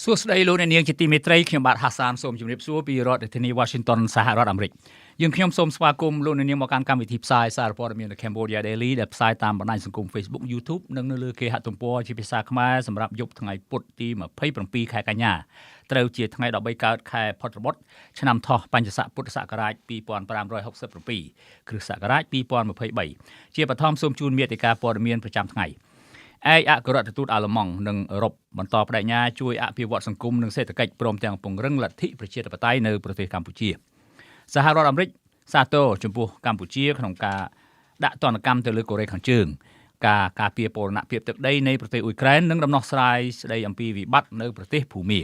សួស្តីលោកអ្នកនាងជាទីមេត្រីខ្ញុំបាទហាសានសូមជម្រាបសួរពីរដ្ឋធានី Washington សហរដ្ឋអាមេរិកយើងខ្ញុំសូមស្វាគមន៍លោកអ្នកនាងមកកាន់កម្មវិធីផ្សាយសារព័ត៌មាន Cambodia Daily ដែលផ្សាយតាមបណ្ដាញសង្គម Facebook YouTube និងនៅលើគេហទំព័រជាភាសាខ្មែរសម្រាប់យប់ថ្ងៃពុធទី27ខែកញ្ញាត្រូវជាថ្ងៃ13កើតខែផុតរបត់ឆ្នាំថោះបញ្ញស័កពុទ្ធសករាជ2567គ្រិស្តសករាជ2023ជាបឋមសូមជូនមេតិការព័ត៌មានប្រចាំថ្ងៃឯកអគ្គរដ្ឋទូតអាល្លឺម៉ង់និងអឺរ៉ុបបន្តបដិញ្ញាជួយអភិវឌ្ឍសង្គមនិងសេដ្ឋកិច្ចព្រមទាំងពង្រឹងលទ្ធិប្រជាធិបតេយ្យនៅប្រទេសកម្ពុជាសហរដ្ឋអាមេរិកសាទរចំពោះកម្ពុជាក្នុងការដាក់ទណ្ឌកម្មទៅលើកូរ៉េខាងជើងការពារបូរណភាពទឹកដីនៃប្រទេសអ៊ុយក្រែននិងដំណោះស្រាយស្ដីអំពីវិបត្តិនៅប្រទេសភូមា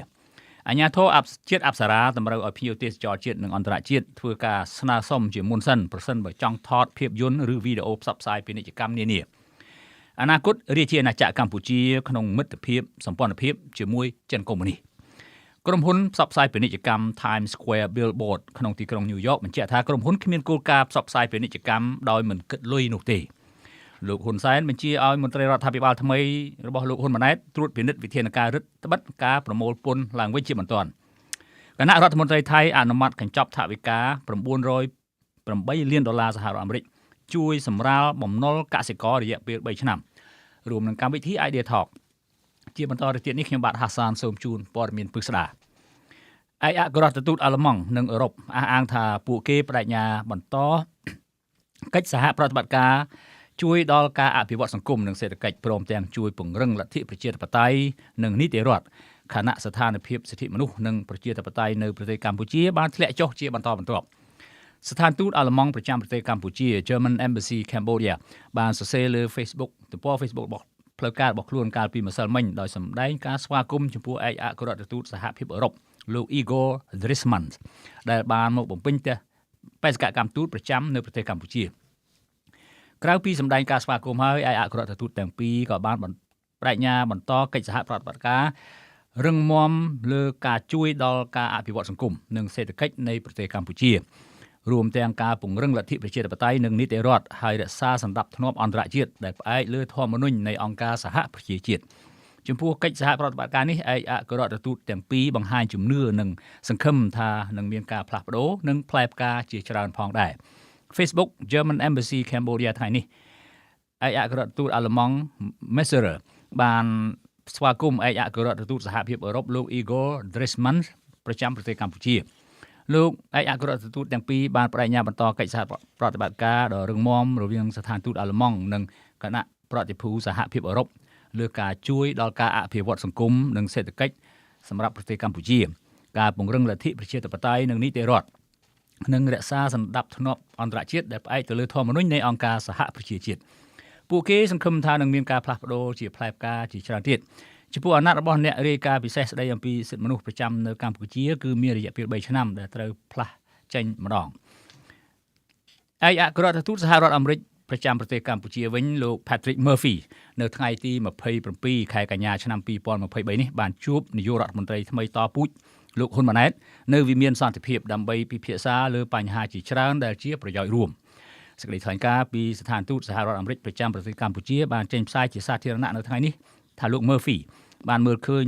អាជ្ញាធរជាតិអប្សរាតម្រូវឲ្យភ្ញៀវទេសចរជាតិនិងអន្តរជាតិធ្វើការស្នើសុំជាមុនសិនប្រសិនបើចង់ថតភាពយន្តឬវីដេអូផ្សព្វផ្សាយពាណិជ្ជកម្មនានាអនាគតរាជាអាណាចក្រកម្ពុជាក្នុងមិត្តភាពសម្ព័ន្ធភាពជាមួយចិនកុម្មុយនីសក្រុមហ៊ុនផ្សព្វផ្សាយពាណិជ្ជកម្ម Times Square Billboard ក្នុងទីក្រុង New York បញ្ជាក់ថាក្រុមហ៊ុនគ្មានគោលការណ៍ផ្សព្វផ្សាយពាណិជ្ជកម្មដោយមិនគិតលុយនោះទេលោកហ៊ុនសែនបញ្ជាឲ្យមន្ត្រីរដ្ឋាភិបាលថ្មីរបស់លោកហ៊ុនម៉ាណែតត្រួតពិនិត្យវិធានការរឹតបន្តឹងការប្រមូលពន្ធឡើងវិញជាបន្ទាន់គណៈរដ្ឋមន្ត្រីថៃអនុម័តកញ្ចប់ថវិកា$908 លានសហរដ្ឋអាមេរិកជួយសម្រាលបំណុលកសិកររយៈពេល3ឆ្នាំរួមនឹងកម្មវិធី Idea Talk ជាបន្តទៅទៀតនេះខ្ញុំបាទហាសានសូមជូនព័ត៌មានពិស្ដាឯកអគ្គរដ្ឋទូតអាល្លឺម៉ង់និងអឺរ៉ុបអះអាងថាពួកគេបដិញ្ញាបន្តកិច្ចសហប្រតិបត្តិការជួយដល់ការអភិវឌ្ឍសង្គមនិងសេដ្ឋកិច្ចព្រមទាំងជួយពង្រឹងលទ្ធិប្រជាធិបតេយ្យនិងនីតិរដ្ឋខណៈស្ថានភាពសិទ្ធិមនុស្សនិងប្រជាធិបតេយ្យនៅប្រទេសកម្ពុជាបានធ្លាក់ចុះជាបន្តបន្ទាប់ស្ថានទូតអាល្លឺម៉ង់ប្រចាំប្រទេសកម្ពុជា German Embassy Cambodia បានសរសេរលើ Facebook ទំព័រ Facebook របស់ផ្លូវការរបស់ខ្លួនកាលពីម្សិលមិញដោយសម្ដែងការស្វាគមន៍ចំពោះឯកអគ្គរដ្ឋទូតសហភាពអឺរ៉ុបលោក Igor Driesmans ដែលបានមកបំពេញផ្ទះបេសកកម្មទូតប្រចាំនៅប្រទេសកម្ពុជាក្រៅពីសម្ដែងការស្វាគមន៍ហើយឯកអគ្គរដ្ឋទូតទាំងពីរក៏បានបដិញ្ញាបន្តកិច្ចសហប្រតិបត្តិការរឹងមាំលើការជួយដល់ការអភិវឌ្ឍសង្គមនិងសេដ្ឋកិច្ចនៃប្រទេសកម្ពុជារួមទាំងការពង្រឹងលទ្ធិប្រជាធិបតេយ្យនិងនីតិរដ្ឋហើយរក្សាសណ្ដាប់ធ្នាប់អន្តរជាតិដែលផ្អែកលើធម្មនុញ្ញនៃអង្គការសហប្រជាជាតិចំពោះកិច្ចសហប្រតិបត្តិការនេះឯកអគ្គរដ្ឋទូតទាំងពីរបង្ហាញជំនឿនិងសង្ឃឹមថានឹងមានការផ្លាស់ប្ដូរនិងផ្លែផ្កាជាច្រើនផងដែរ Facebook German Embassy Cambodia ថ្ងៃនេះឯកអគ្គរដ្ឋទូតអាល្លឺម៉ង់ Messenger បានស្វាគមន៍ឯកអគ្គរដ្ឋទូតសហភាពអឺរ៉ុបលោក Igor Driesmans ប្រចាំប្រទេសកម្ពុជាលោកឯកអគ្គរដ្ឋទូតទាំងពីរបានបដិញ្ញាបន្តកិច្ចសហប្រតិបត្តិការដ៏រឹងមាំរវាងស្ថានទូតអាល្លឺម៉ង់និងគណៈប្រតិភូសហភាពអឺរ៉ុបលើការជួយដល់ការអភិវឌ្ឍសង្គមនិងសេដ្ឋកិច្ចសម្រាប់ប្រទេសកម្ពុជាការពង្រឹងលទ្ធិប្រជាធិបតេយ្យនិងនីតិរដ្ឋនិងរក្សាសណ្ដាប់ធ្នាប់អន្តរជាតិដែលផ្អែកទៅលើធម្មនុញ្ញនៃអង្គការសហប្រជាជាតិពួកគេសង្ឃឹមថានឹងមានការផ្លាស់ប្ដូរជាផ្លែផ្កាជាច្រើនទៀតចំពោះអាណត្តិរបស់អ្នករាយការណ៍ពិសេសស្ដីអំពីសិទ្ធិមនុស្សប្រចាំនៅកម្ពុជាគឺមានរយៈពេល3ឆ្នាំដែលត្រូវផ្លាស់ចេញម្ដងឯកអគ្គរដ្ឋទូតសហរដ្ឋអាមេរិកប្រចាំប្រទេសកម្ពុជាវិញលោក Patrick Murphy នៅថ្ងៃទី27ខែកញ្ញាឆ្នាំ2023នេះបានជួបនាយករដ្ឋមន្ត្រីថ្មីតពូជលោកហ៊ុនម៉ាណែតនៅវិមានសន្តិភាពដើម្បីពិភាក្សាលើបញ្ហាជាច្រើនដែលជាប្រយោជន៍រួមសេចក្តីថ្លែងការណ៍ពីស្ថានទូតសហរដ្ឋអាមេរិកប្រចាំប្រទេសកម្ពុជាបានចេញផ្សាយជាសាធារណៈនៅថ្ងៃនេះថាលោក Murphy បានមើលឃើញ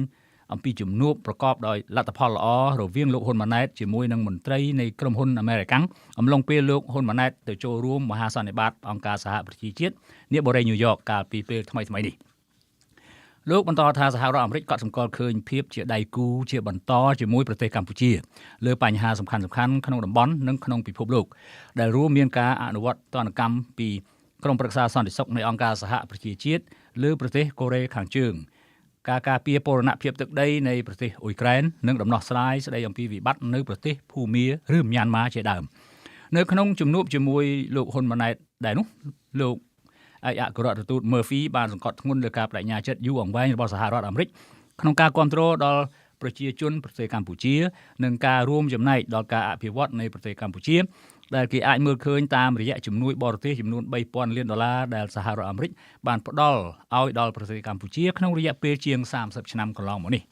អំពីជំនួបប្រកបដោយលទ្ធផលល្អរវាងលោកហ៊ុនម៉ាណែតជាមួយនឹងមន្ត្រីនៃក្រុមហ៊ុនអាមេរិកអំឡុងពេលលោកហ៊ុនម៉ាណែតទៅចូលរួមមហាសន្និបាតអង្គការសហប្រជាជាតិនាបូរីញូវយ៉កកាលពីពេលថ្មីៗនេះលោកបន្តថាសហរដ្ឋអាមេរិកក៏សម្គាល់ឃើញភាពជាដៃគូជាបន្តជាមួយប្រទេសកម្ពុជាលើបញ្ហាសំខាន់ៗក្នុងតំបន់និងក្នុងពិភពលោកដែលរួមមានការអនុវត្តទណ្ឌកម្មពីក្រុមប្រឹក្សាសន្តិសុខនៃអង្គការសហប្រជាជាតិលើប្រទេសកូរ៉េខាងជើងការការពារបូរណភាពទឹកដីនៃប្រទេសអ៊ុយក្រែននិងដំណោះស្រាយស្ដីអំពីវិបត្តិនៅប្រទេសភូមាឬមីយ៉ាន់ម៉ាជាដើមនៅក្នុងជំនួបជាមួយលោកហ៊ុនម៉ាណែតដែរនោះលោកឯកអគ្គរដ្ឋទូត Murphy បានសង្កត់ធ្ងន់លើការបដិញ្ញាចិត្តយូរអង្វែងរបស់សហរដ្ឋអាមេរិកក្នុងការគាំទ្រដល់ប្រជាជនប្រទេសកម្ពុជានិងការរួមចំណែកដល់ការអភិវឌ្ឍនៃប្រទេសកម្ពុជាដែលគេអាចមើលឃើញតាមរយៈជំនួយបរទេសចំនួន$3,000 លានដែលសហរដ្ឋអាមេរិកបានផ្ដល់ឲ្យដល់ប្រទេសកម្ពុជាក្នុងរយៈពេលជាង30ឆ្នាំកន្លងមកនេះ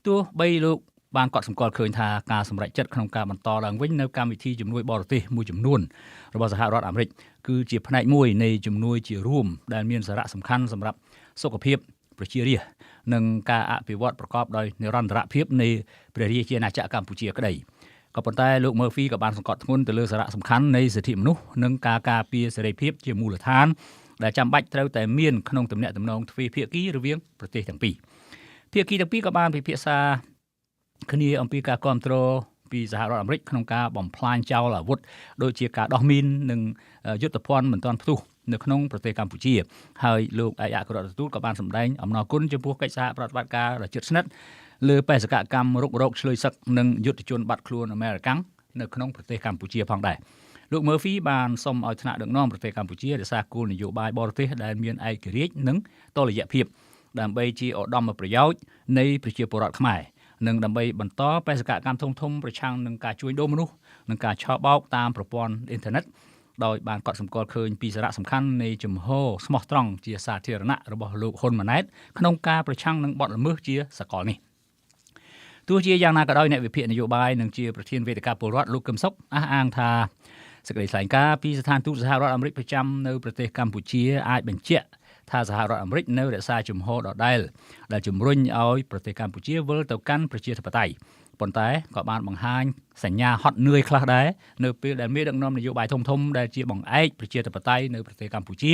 ទោះបីលោកបានកត់សម្គាល់ឃើញថាការសម្រេចចិត្តក្នុងការបន្តឡើងវិញនៅកម្មវិធីជំនួយបរទេសមួយចំនួនរបស់សហរដ្ឋអាមេរិកគឺជាផ្នែកមួយនៃជំនួយជារួមដែលមានសារៈសំខាន់សម្រាប់សុខភាពប្រជារាស្ត្រ និងការអភិវឌ្ឍប្រកបដោយនិរន្តរភាពនៃព្រះរាជាណាចក្រកម្ពុជាក្តីក៏ប៉ុន្តែលោក Murphy ក៏បានសង្កត់ធ្ងន់ទៅលើសារៈសំខាន់នៃសិទ្ធិមនុស្សនិងការការពារសេរីភាពជាមូលដ្ឋានដែលចាំបាច់ត្រូវតែមានក្នុងទំនាក់ទំនងទ្វេភាគីរវាងប្រទេសទាំងពីរភាគីទាំងពីរក៏បានពិភាក្សាគ្នាអំពីការគាំទ្រពីសហរដ្ឋអាមេរិកក្នុងការបំផ្លាញចោលអាវុធដូចជាការដោះមីននិងយុទ្ធភ័ណ្ឌមិនទាន់ផ្ទុះនៅក្នុងប្រទេសកម្ពុជាហើយលោកឯកអគ្គរដ្ឋទូតក៏បានសម្ដែងអំណរគុណចំពោះកិច្ចសហប្រតិបត្តិការដ៏ជិតស្និទ្ធលើបេសកកម្មរុករកឆ្លើយសឹកនិងយុទ្ធជនបាត់ខ្លួនអាមេរិកនៅក្នុងប្រទេសកម្ពុជាផងដែរលោក Murphy បានសុំឲ្យថ្នាក់ដឹកនាំប្រទេសកម្ពុជារក្សាគោលនយោបាយបរទេសដែលមានឯករាជ្យនិងតុល្យភាពដើម្បីជាឧត្តមប្រយោជន៍នៃប្រជាពលរដ្ឋខ្មែរនិងដើម្បីបន្តបេសកកម្មធំៗប្រឆាំងនឹងការជួញដូរមនុស្សនិងការឆបោកតាមប្រព័ន្ធអ៊ីនធឺណិតដោយបានកត់សម្គាល់ឃើញពីសារៈសំខាន់នៃជំហរស្មោះត្រង់ជាសាធារណៈរបស់លោកហ៊ុនម៉ាណែតក្នុងការប្រឆាំងនឹងបទល្មើសជាសកលនេះទោះជាយ៉ាងណាក៏ដោយអ្នកវិភាគនយោបាយនិងជាប្រធានវេទិកាពលរដ្ឋលោកកឹមសុខអះអាងថាសេចក្តីថ្លែងការណ៍ពីស្ថានទូតសហរដ្ឋអាមេរិកប្រចាំនៅប្រទេសកម្ពុជាអាចបញ្ជាក់ថាសហរដ្ឋអាមេរិកនៅរក្សាជំហរដដែលដែលជំរុញឲ្យប្រទេសកម្ពុជាវិលទៅកាន់ប្រជាធិបតេយ្យប៉ុន្តែក៏បានបង្ហាញសញ្ញាហត់នឿយខ្លះដែរនៅពេលដែលមានដឹកនាំនយោបាយធំៗដែលជាបង្អែកប្រជាធិបតេយ្យនៅប្រទេសកម្ពុជា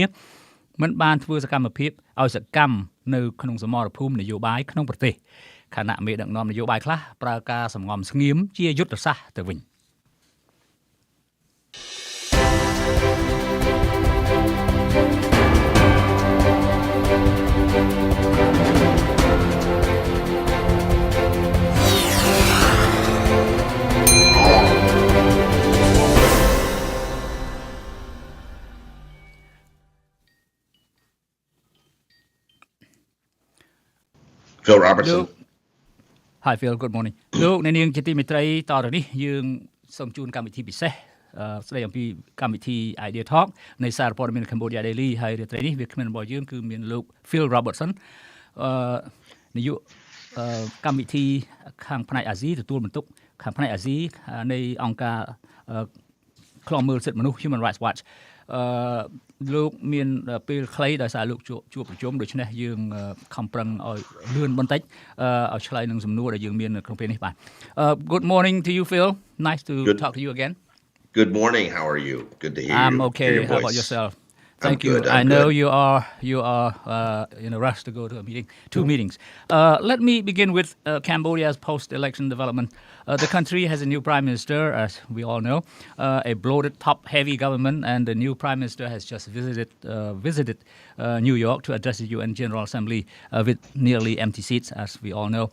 មិនបានធ្វើសកម្មភាពឲ្យសកម្មនៅក្នុងសមរភូមិនយោបាយក្នុងប្រទេសខណៈមេដឹកនាំនយោបាយខ្លះប្រើការសំងំស្ងៀមជាយុទ្ធសាស្ត្រទៅវិញPhil Robertson. Hi Phil, good morning. លោកអ្នកនាងជាទីមេត្រីតទៅនេះយើងសូមជូនកម្មវិធីពិសេសស្ដីអំពីកម្មវិធី Idea Talk នៃសារព័ត៌មាន Cambodia Daily ហើយរាត្រីនេះវាគ្មានរបស់យើងគឺមានលោក Phil Robertson នាយកកម្មវិធីខាងផ្នែកអាស៊ីទទួលបន្ទុកខាងផ្នែកអាស៊ីនៃអង្គការឃ្លាំមើលសិទ្ធិមនុស្ស Human Rights Watch លោកមានពេលខ្លីដោយសារលោកជួបប្រជុំដូច្នេះយើងខំប្រឹងឲ្យលឿនបន្តិចឲ្យឆ្លើយនឹងសំណួរដែលយើងមាននៅក្នុងពេលនេះបាទ Good morning to you Phil. Nice to talk to you again. Good morning. How are you? Good to hear you. I'm okay. How about yourself? Thank you. I know you are in a rush to go to a meeting, two meetings. Let me begin with Cambodia's post-election development. The country has a new prime minister, as we all know, a bloated, top-heavy government, and the new prime minister has just visited New York to address the UN General Assembly with nearly empty seats, as we all know.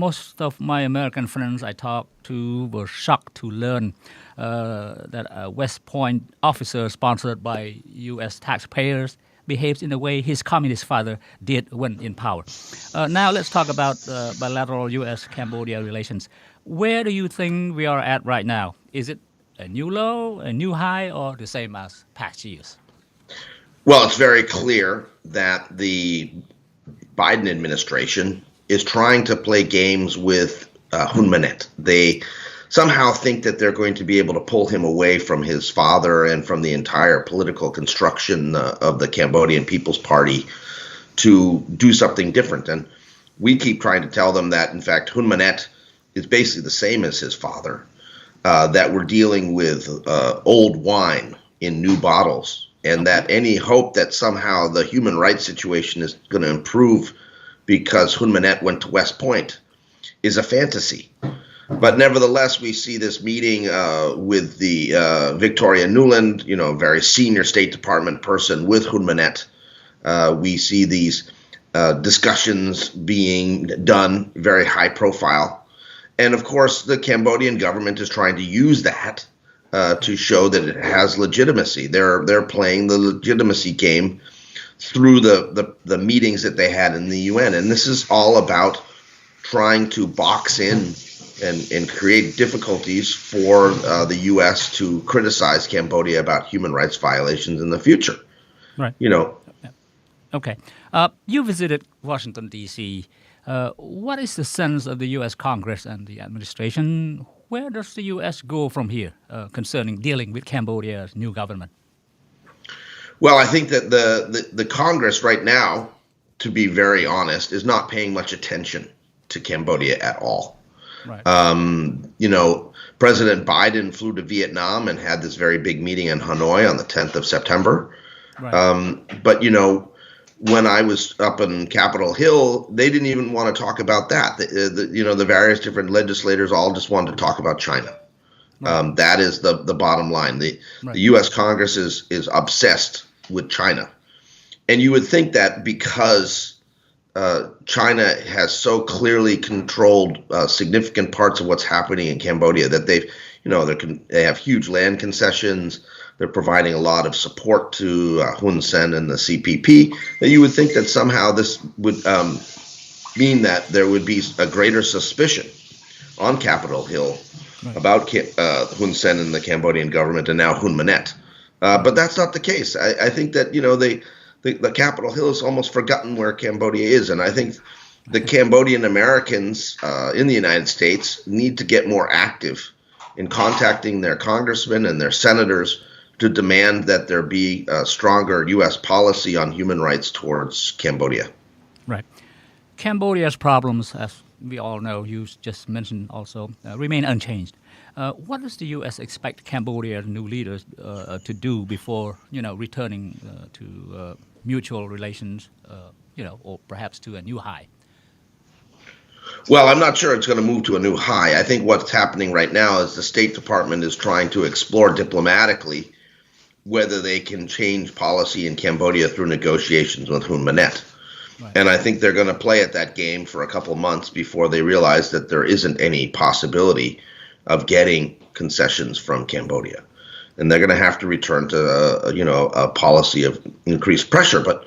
Most of my American friends I talked to were shocked to learn that a West Point officer sponsored by U.S. taxpayers behaves in the way his communist father did when in power. Now let's talk about bilateral U.S.-Cambodia relations. Where do you think we are at right now? Is it a new low, a new high, or the same as past years? Well, it's very clear that the Biden administration is trying to play games with Hun Manet. They somehow think that they're going to be able to pull him away from his father and from the entire political construction of the Cambodian People's Party to do something different. And we keep trying to tell them that, in fact, Hun Manet is basically the same as his father, that we're dealing with old wine in new bottles, and that any hope that somehow the human rights situation is going to improve because Hun Manet went to West Point is a fantasy. But nevertheless, we see this meeting with the Victoria Nuland, very senior State Department person with Hun Manet. We see these discussions being done very high profile. And of course, the Cambodian government is trying to use that to show that it has legitimacy. They're playing the legitimacy game through the meetings that they had in the UN. And this is all about trying to box in and create difficulties for the U.S. to criticize Cambodia about human rights violations in the future. Right. Okay. You visited Washington, D.C. What is the sense of the U.S. Congress and the administration? Where does the U.S. go from here concerning dealing with Cambodia's new government? Well, I think that the Congress right now to be very honest, is not paying much attention to Cambodia at all. Right. President Biden flew to Vietnam and had this very big meeting in Hanoi on the 10th of September. Right. But when I was up in Capitol Hill, they didn't even want to talk about that. The various different legislators all just wanted to talk about China. Right. That is the bottom line. The U.S. Congress is obsessed with China. And you would think that because China has so clearly controlled significant parts of what's happening in Cambodia, that they have huge land concessions. They're providing a lot of support to Hun Sen and the CPP. That you would think that somehow this would mean that there would be a greater suspicion on Capitol Hill about Hun Sen and the Cambodian government, and now Hun Manet. But that's not the case. I think that the Capitol Hill has almost forgotten where Cambodia is, and I think the Cambodian Americans in the United States need to get more active in contacting their congressmen and their senators to demand that there be a stronger U.S. policy on human rights towards Cambodia. Right. Cambodia's problems, as we all know, you just mentioned also, remain unchanged. What does the U.S. expect Cambodia's new leaders to do before, returning to mutual relations, or perhaps to a new high? Well, I'm not sure it's going to move to a new high. I think what's happening right now is the State Department is trying to explore diplomatically whether they can change policy in Cambodia through negotiations with Hun Manet. Right. And I think they're going to play at that game for a couple months before they realize that there isn't any possibility of getting concessions from Cambodia. And they're going to have to return to a policy of increased pressure. But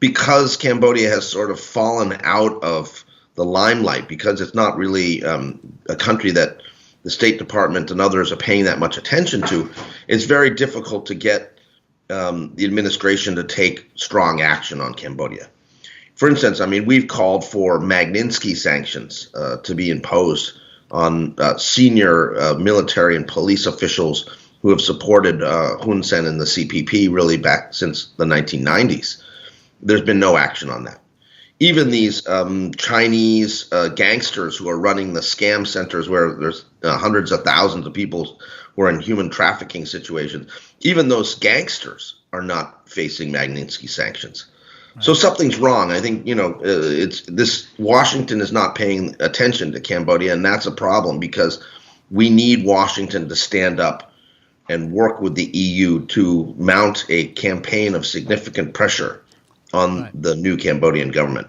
because Cambodia has sort of fallen out of the limelight, because it's not really a country that the State Department and others are paying that much attention to, it's very difficult to get the administration to take strong action on Cambodia. For instance, we've called for Magnitsky sanctions to be imposed on senior military and police officials who have supported Hun Sen and the CPP really back since the 1990s. There's been no action on that. Even these Chinese gangsters who are running the scam centers where there's hundreds of thousands of people who are in human trafficking situations, even those gangsters are not facing Magnitsky sanctions. Right. So something's wrong. I think, Washington is not paying attention to Cambodia, and that's a problem because we need Washington to stand up and work with the EU to mount a campaign of significant pressure on the new Cambodian government.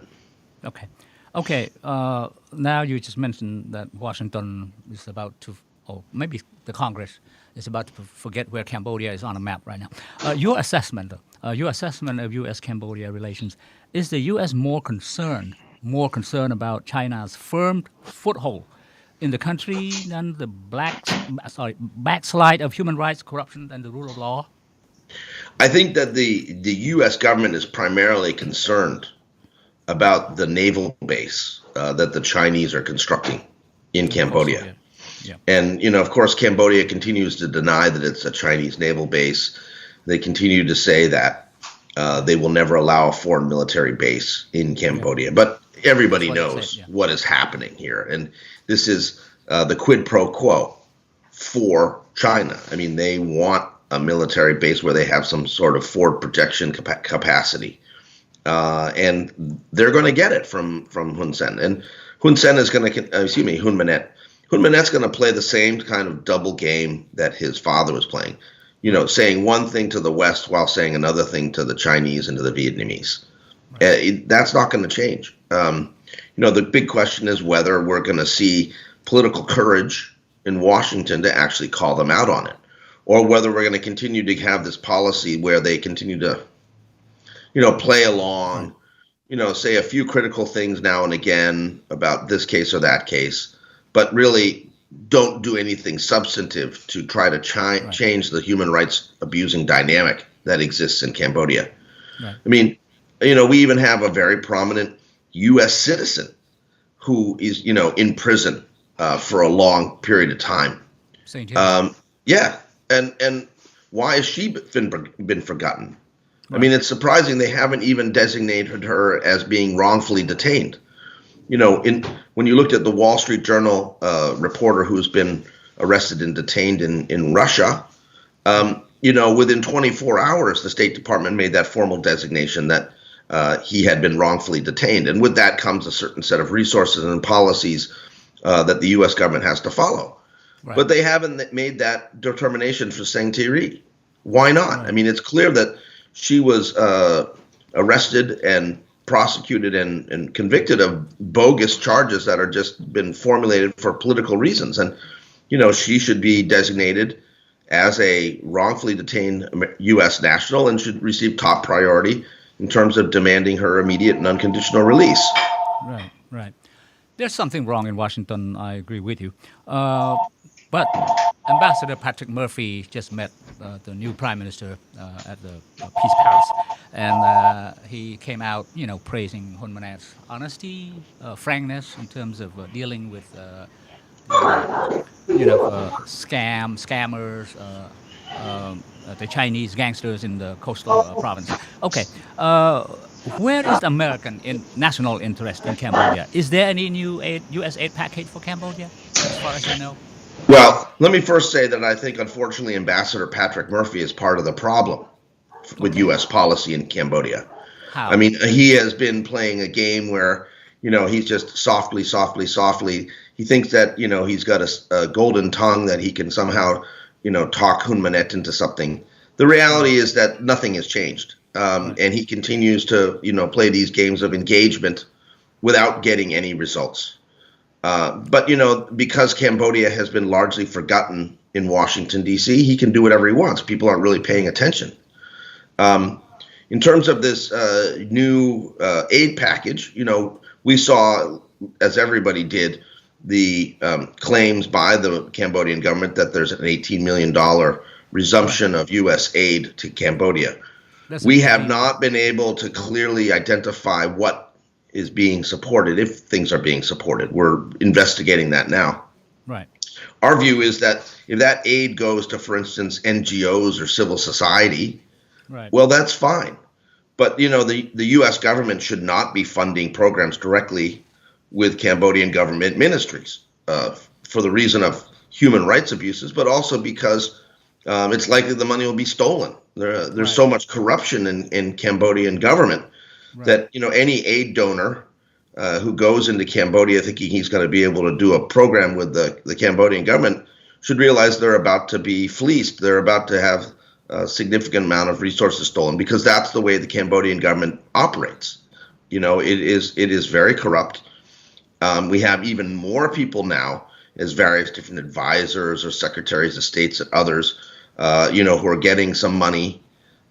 Okay. Now you just mentioned that Washington is about to, or maybe the Congress is about to forget where Cambodia is on a map right now. Your assessment of U.S.-Cambodia relations, is the U.S. more concerned about China's firm foothold in the country than the backslide of human rights, corruption, and the rule of law? I think that the U.S. government is primarily concerned about the naval base that the Chinese are constructing in Cambodia. Also, yeah. And, of course, Cambodia continues to deny that it's a Chinese naval base. They continue to say that they will never allow a foreign military base in Cambodia. Yeah. But everybody knows what is happening here. And this is the quid pro quo for China. They want a military base where they have some sort of forward projection capacity. And they're going to get it from Hun Sen. And Hun Sen is going to, Hun Manet. Hun Manet's going to play the same kind of double game that his father was playing. Saying one thing to the West while saying another thing to the Chinese and to the Vietnamese. Right. That's not going to change. The big question is whether we're going to see political courage in Washington to actually call them out on it, or whether we're going to continue to have this policy where they continue to, play along, say a few critical things now and again about this case or that case, but really don't do anything substantive to try to change the human rights abusing dynamic that exists in Cambodia. Right. We even have a very prominent U.S. citizen who is, in prison for a long period of time. St. Yeah. And why has she been forgotten? I mean, it's surprising they haven't even designated her as being wrongfully detained. When you looked at the Wall Street Journal reporter who's been arrested and detained in Russia, within 24 hours, the State Department made that formal designation that he had been wrongfully detained. And with that comes a certain set of resources and policies that the U.S. government has to follow. Right. But they haven't made that determination for Seng Tae-ri. Why not? Right. I mean, it's clear that she was arrested and prosecuted and convicted of bogus charges that are just been formulated for political reasons. And, she should be designated as a wrongfully detained U.S. national and should receive top priority in terms of demanding her immediate and unconditional release. Right. There's something wrong in Washington. I agree with you. But Ambassador Patrick Murphy just met the new prime minister at the Peace Palace, and he came out, praising Hun Manet's honesty, frankness in terms of dealing with, scammers, the Chinese gangsters in the coastal province. Okay, where is the American national interest in Cambodia? Is there any new U.S. aid package for Cambodia, as far as you know? Well, let me first say that I think, unfortunately, Ambassador Patrick Murphy is part of the problem with U.S. policy in Cambodia. How? I mean, he has been playing a game where, he's just softly. He thinks that, he's got a golden tongue that he can somehow, talk Hun Manet into something. The reality is that nothing has changed. And he continues to, play these games of engagement without getting any results. But, because Cambodia has been largely forgotten in Washington, D.C., he can do whatever he wants. People aren't really paying attention. In terms of this new aid package, we saw, as everybody did, the claims by the Cambodian government that there's an $18 million resumption of U.S. aid to Cambodia. We have not been able to clearly identify what is being supported, if things are being supported. We're investigating that now. Right. Our view is that if that aid goes to, for instance, NGOs or civil society, right, well, that's fine. But, the U.S. government should not be funding programs directly with Cambodian government ministries for the reason of human rights abuses, but also because it's likely the money will be stolen. There's right. so much corruption in Cambodian government. Right. That, any aid donor who goes into Cambodia thinking he's going to be able to do a program with the Cambodian government should realize they're about to be fleeced. They're about to have a significant amount of resources stolen, because that's the way the Cambodian government operates. It is very corrupt. We have even more people now as various different advisors or secretaries of states and others, who are getting some money.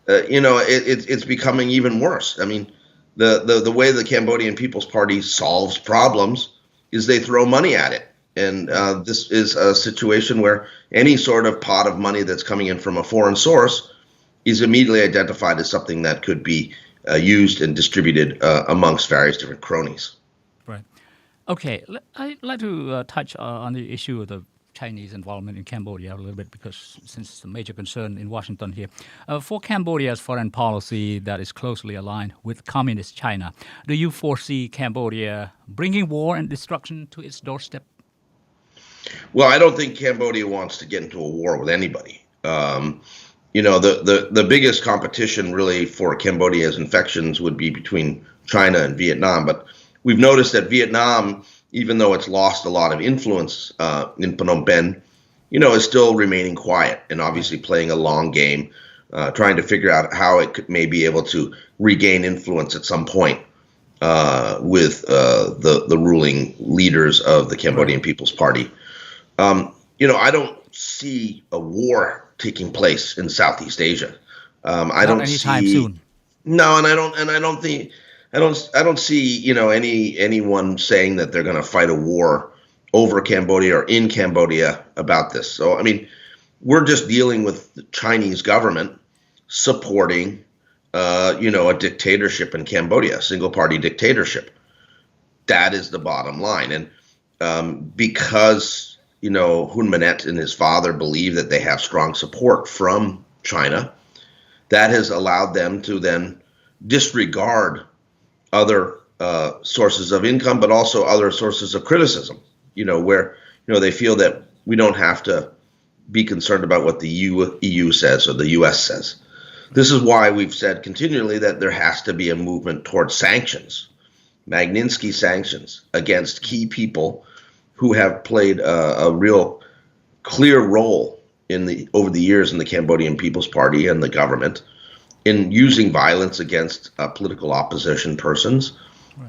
It's becoming even worse. I mean, the way the Cambodian People's Party solves problems is they throw money at it. And this is a situation where any sort of pot of money that's coming in from a foreign source is immediately identified as something that could be used and distributed amongst various different cronies. Right. Okay. I'd like to touch on the issue of the Chinese involvement in Cambodia a little bit, because since it's a major concern in Washington here. For Cambodia's foreign policy that is closely aligned with communist China, do you foresee Cambodia bringing war and destruction to its doorstep? Well, I don't think Cambodia wants to get into a war with anybody. The biggest competition really for Cambodia's infections would be between China and Vietnam. But we've noticed that Vietnam, even though it's lost a lot of influence in Phnom Penh, is still remaining quiet and obviously playing a long game, trying to figure out how it may be able to regain influence at some point with the ruling leaders of the Cambodian People's Party. I don't see a war taking place in Southeast Asia. I don't anytime see soon. No, and I don't see anyone saying that they're going to fight a war over Cambodia or in Cambodia about this. So I mean, we're just dealing with the Chinese government supporting a dictatorship in Cambodia, a single party dictatorship. That is the bottom line. And because Hun Manet and his father believe that they have strong support from China, that has allowed them to then disregard other sources of income, but also other sources of criticism, where, they feel that we don't have to be concerned about what the EU says or the US says. This is why we've said continually that there has to be a movement towards sanctions, Magnitsky sanctions against key people who have played a real clear role over the years in the Cambodian People's Party and the government in using violence against political opposition persons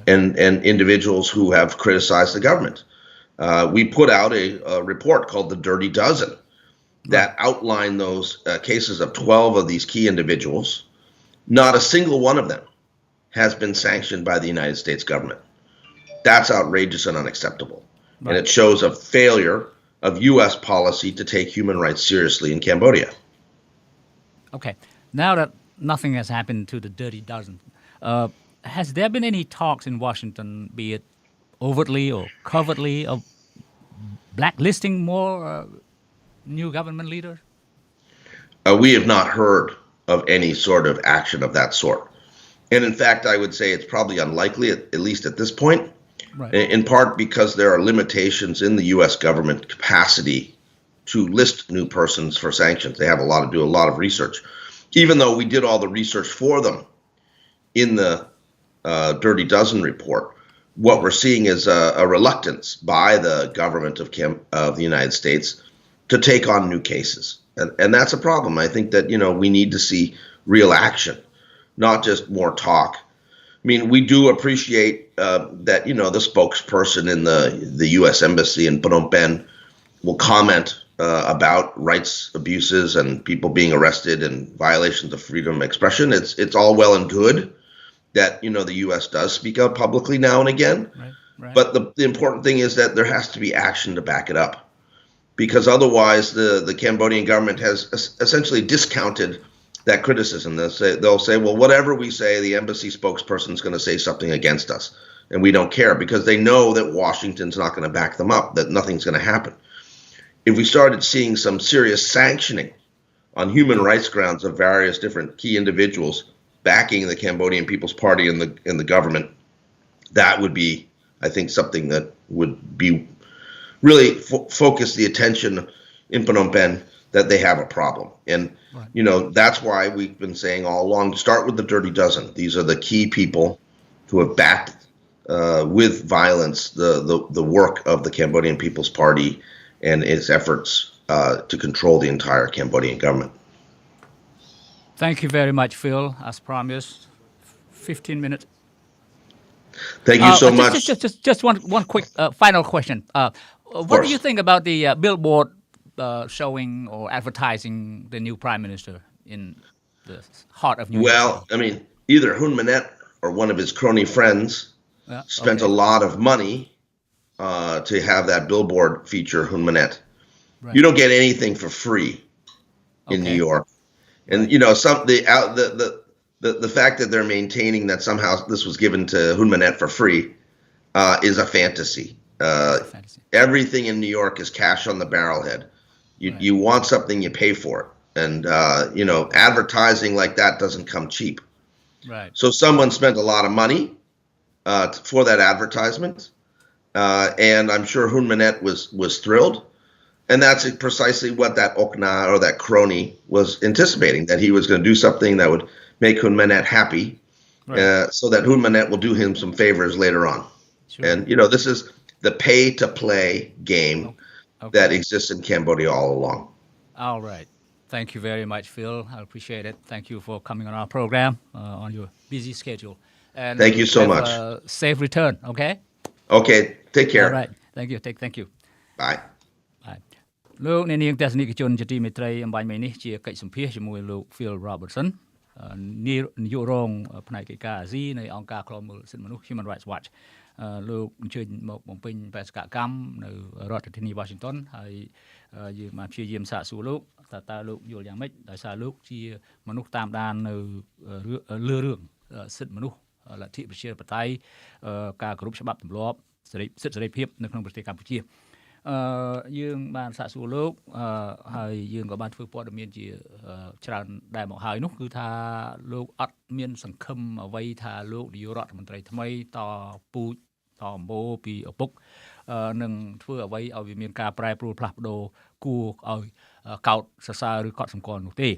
and individuals who have criticized the government. We put out a report called the Dirty Dozen that outlined those cases of 12 of these key individuals. Not a single one of them has been sanctioned by the United States government. That's outrageous and unacceptable. And it shows a failure of U.S. policy to take human rights seriously in Cambodia. Okay. Now that nothing has happened to the Dirty Dozen, has there been any talks in Washington, be it overtly or covertly, of blacklisting more new government leaders? We have not heard of any sort of action of that sort. And in fact, I would say it's probably unlikely, at least at this point, in part because there are limitations in the U.S. government capacity to list new persons for sanctions. They have to do a lot of research. Even though we did all the research for them in the Dirty Dozen report, what we're seeing is a reluctance by the government of the United States to take on new cases. And that's a problem. I think that, we need to see real action, not just more talk. I mean, we do appreciate that, the spokesperson in the U.S. Embassy in Phnom Penh will comment about rights abuses and people being arrested and violations of freedom of expression. It's all well and good that, the U.S. does speak out publicly now and again. Right. But the important thing is that there has to be action to back it up. Because otherwise, the Cambodian government has essentially discounted that criticism. They'll say, well, whatever we say, the embassy spokesperson is going to say something against us, and we don't care because they know that Washington's not going to back them up, that nothing's going to happen. If we started seeing some serious sanctioning on human rights grounds of various different key individuals backing the Cambodian People's Party and the government, that would be, I think, something that would be really focus the attention in Phnom Penh that they have a problem. And, that's why we've been saying all along, start with the Dirty Dozen. These are the key people who have backed with violence the work of the Cambodian People's Party and its efforts to control the entire Cambodian government. Thank you very much, Phil. As promised, 15 minutes. Thank you so much. Just one quick final question. What do you think about the Billboard showing or advertising the new prime minister in the heart of New York? Well, I mean, either Hun Manet or one of his crony friends spent a lot of money to have that Billboard feature Hun Manet. Right. You don't get anything for free in New York. And, the fact that they're maintaining that somehow this was given to Hun Manet for free is a fantasy. Everything in New York is cash on the barrelhead. You want something, you pay for it. And, advertising like that doesn't come cheap. Right. So someone spent a lot of money for that advertisement. And I'm sure Hun Manet was thrilled. And that's precisely what that Okna or that crony was anticipating, that he was going to do something that would make Hun Manet happy, so that Hun Manet will do him some favors later on. Sure. And, this is the pay-to-play game that exists in Cambodia all along. All right. Thank you very much, Phil. I appreciate it. Thank you for coming on our program on your busy schedule. And thank you so much. Safe return, okay? Okay. Take care. All right. Thank you. Thank you. Bye. លោកអ្នកនាងទស្សនិកជនជាទីមេត្រីអំបញ្ញមិញនេះជាកិច្ចសម្ភាសជាមួយលោក Phil Robertson នាយករងផ្នែកកិច្ចការអាស៊ីនៃអង្គការឃ្លាំមើលសិទ្ធិមនុស្ស Human Rights Watch លោកអញ្ជើញមកបំពេញបេសកកម្មនៅរដ្ឋធានី Washington ហើយយើងមកព្យាយាមសាកសួរលោកតើលោកយល់យ៉ាងម៉េចដោយសារលោកជាមនុស្សតាមដាននៅលើរឿងសិទ្ធិមនុស្សលទ្ធិប្រជាធិបតេយ្យការគោរពច្បាប់ទម្លាប់សិទ្ធិសេរីភាពនៅក្នុងប្រទេសកម្ពុជា យើងបានសាកសួរលោកហើយយើងក៏បានធ្វើព័ត៌មានជាច្រើនដែរមកហើយនោះគឺថាលោកអត់មានសង្ឃឹមអ្វីថាលោកនាយករដ្ឋមន្ត្រីថ្មីតពូជតអំបូរពីឪពុកនឹងធ្វើអ្វីឲ្យវាមានការប្រែប្រួលផ្លាស់ប្ដូរគួរឲ្យកោតសរសើរឬកត់សម្គាល់នោះទេ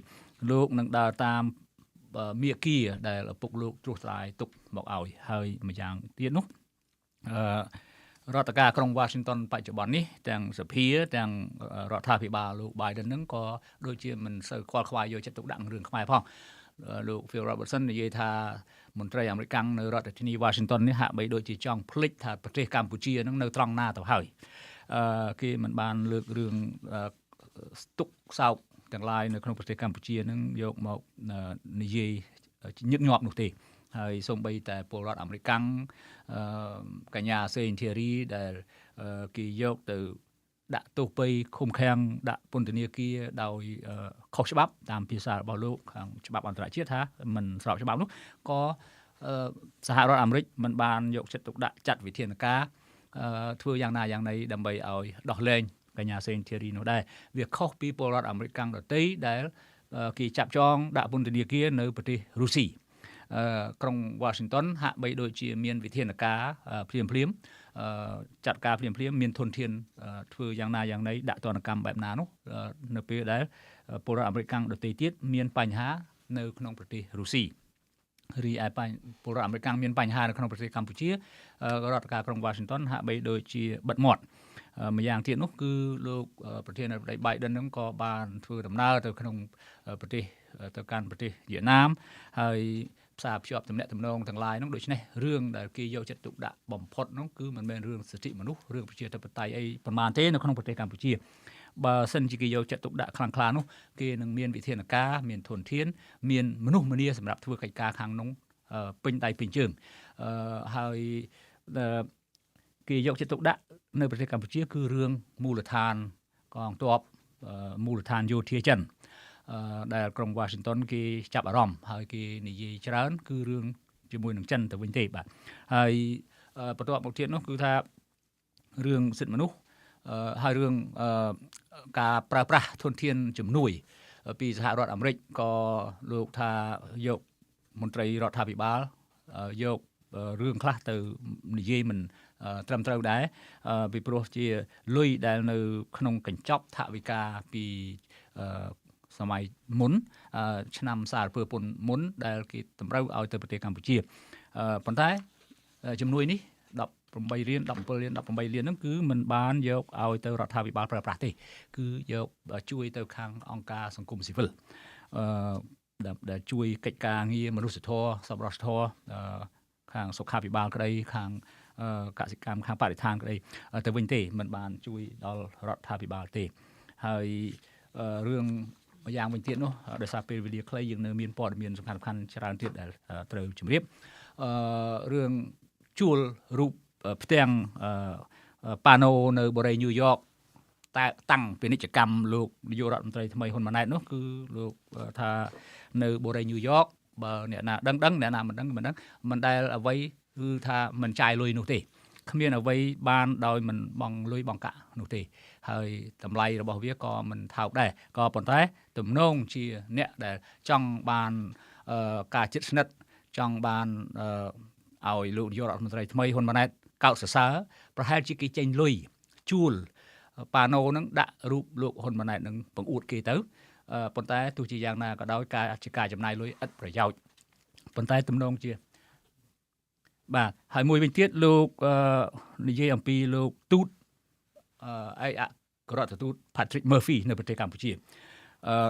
លោកនឹងដើរតាមមាគ៌ាដែលឪពុកលោកត្រួសត្រាយទុកមកឲ្យហើយម្យ៉ាងទៀតនោះរដ្ឋការក្រុង Washington បច្ចុប្បន្ននេះទាំងសភាទាំងរដ្ឋាភិបាលលោក Biden ហ្នឹងក៏ដូចជាមិនសូវខ្វល់ខ្វាយយកចិត្តទុកដាក់រឿងខ្មែរផងលោក Phil Robertson និយាយថាមន្ត្រីអាមេរិកនៅរដ្ឋធានី Washington នេះហាក់បីដូចជាចង់ភ្លេចថាប្រទេសកម្ពុជាហ្នឹងនៅត្រង់ណាទៅហើយគេមិនបានលើករឿងស្ទុកសោកទាំងឡាយនៅក្នុងប្រទេសកម្ពុជាហ្នឹងយកមកនិយាយញឹកញាប់នោះទេហើយសូម្បីតែពលរដ្ឋអាមេរិកកញ្ញាសេងធីរីដែលគេយកទៅដាក់ទោសពៃឃុំឃាំងដាក់ពន្ធនាគារដោយខុសច្បាប់តាមភាសារបស់លោកខាងច្បាប់អន្តរជាតិថាមិនស្របច្បាប់នោះក៏សហរដ្ឋអាមេរិកមិនបានយកចិត្តទុកដាក់ចាត់វិធានការធ្វើយ៉ាងណាយ៉ាងណីដើម្បីឲ្យដោះលែងកញ្ញាសេងធីរីនោះដែរវាខុសពីពលរដ្ឋអាមេរិកដទៃដែលគេចាប់ចងដាក់ពន្ធនាគារនៅប្រទេសរុស្ស៊ីក្រុង Washington ហាក់បីដូចជាមានវិធានការភ្លាមចាត់ការភ្លាមមានធនធានធ្វើយ៉ាងណាយ៉ាងណីដាក់ទណ្ឌកម្មបែបណានោះនៅពេលដែលពលរដ្ឋអាមេរិកដទៃទៀតមានបញ្ហានៅក្នុងប្រទេសរុស្ស៊ីរីឯពលរដ្ឋអាមេរិកមានបញ្ហានៅក្នុងប្រទេសកម្ពុជារដ្ឋការក្រុង Washington ហាក់បីដូចជាបិទមាត់ម្យ៉ាងទៀតនោះគឺលោកប្រធានាធិបតី Biden នឹងក៏បានធ្វើដំណើរទៅក្នុងប្រទេសទៅកាន់ប្រទេសវៀតណាមហើយផ្សារភ្ជាប់ទំនាក់ទំនងទាំងឡាយនោះដូច្នេះរឿងដែលគេយកចិត្តទុកដាក់បំផុតនោះគឺមិនមែនរឿងសិទ្ធិមនុស្សរឿងប្រជាធិបតេយ្យអីប៉ុន្មានទេនៅក្នុងប្រទេសកម្ពុជាបើសិនជាគេយកចិត្តទុកដាក់ខ្លាំងក្លានោះគេនឹងមានវិធានការមានធនធានមានមនុស្សម្នាសម្រាប់ធ្វើកិច្ចការខាងនោះពេញដៃពេញជើងហើយគេយកចិត្តទុកដាក់នៅប្រទេសកម្ពុជាគឺរឿងមូលដ្ឋានកងទ័ពមូលដ្ឋានយោធាចិនដែលក្រុង Washington គេចាប់អារម្មណ៍ហើយគេនិយាយច្រើនគឺរឿងជាមួយនឹងចិនទៅវិញទេបាទហើយបន្ទាប់មកទៀតនោះគឺថារឿងសិទ្ធិមនុស្សហើយរឿងការប្រើប្រាស់ធនធានជំនួយពីសហរដ្ឋអាមេរិកក៏លោកថាយកមន្ត្រីរដ្ឋាភិបាលយករឿងខ្លះទៅនិយាយមិនត្រឹមត្រូវដែរពីព្រោះជាលុយដែលនៅក្នុងកញ្ចប់ថវិកាពីសម័យមុនឆ្នាំសារពើពន្ធមុនដែលគេតម្រូវឲ្យទៅប្រទេសកម្ពុជាប៉ុន្តែជំនួយនេះ18រៀល17រៀល18លានហ្នឹងគឺមិនបានយកឲ្យទៅរដ្ឋាភិបាលប្រើប្រាស់ទេគឺយកជួយទៅខាងអង្គការសង្គមស៊ីវិលដែលជួយកិច្ចការងារមនុស្សធម៌សប្បុរសធម៌ខាងសុខាភិបាលក្តីខាងកសិកម្មខាងបរិស្ថានក្តីទៅវិញទេមិនបានជួយដល់រដ្ឋាភិបាលទេហើយរឿងម្យ៉ាងវិញទៀតនោះដោយសារពេលវេលាខ្លីយើងនៅមានព័ត៌មានសំខាន់ៗច្រើនទៀតដែលត្រូវជម្រាបរឿងជួលរូបផ្ទាំងប៉ាណូនៅបូរីញូវយ៉កតែតាំងពាណិជ្ជកម្មលោកនាយករដ្ឋមន្ត្រីថ្មីហ៊ុនម៉ាណែតនោះគឺលោកថានៅបូរីញូវយ៉កបើអ្នកណាដឹងអ្នកណាមិនដឹងមិនដែលអ្វីគឺថាមិនចាយលុយនោះទេគ្មានអ្វីបានដោយមិនបង់លុយបង់កាក់នោះទេហើយតម្លៃរបស់វាក៏មិនថោកដែរក៏ប៉ុន្តែទំនងជាអ្នកដែលចង់បានការជិតស្និទ្ធចង់បានឲ្យលោកនាយករដ្ឋមន្ត្រីថ្មីហ៊ុនម៉ាណែតកោតសរសើរប្រហែលជាគេចេញលុយជួលប៉ាណូនឹងដាក់រូបលោកហ៊ុនម៉ាណែតនឹងបង្អួតគេទៅប៉ុន្តែទោះជាយ៉ាងណាក៏ដោយការចំណាយលុយឥតប្រយោជន៍ប៉ុន្តែទំនងជាបាទហើយមួយវិញទៀតលោកនិយាយអំពីលោកទូតឯកអគ្គរដ្ឋទូត Patrick Murphy នៅប្រទេសកម្ពុជា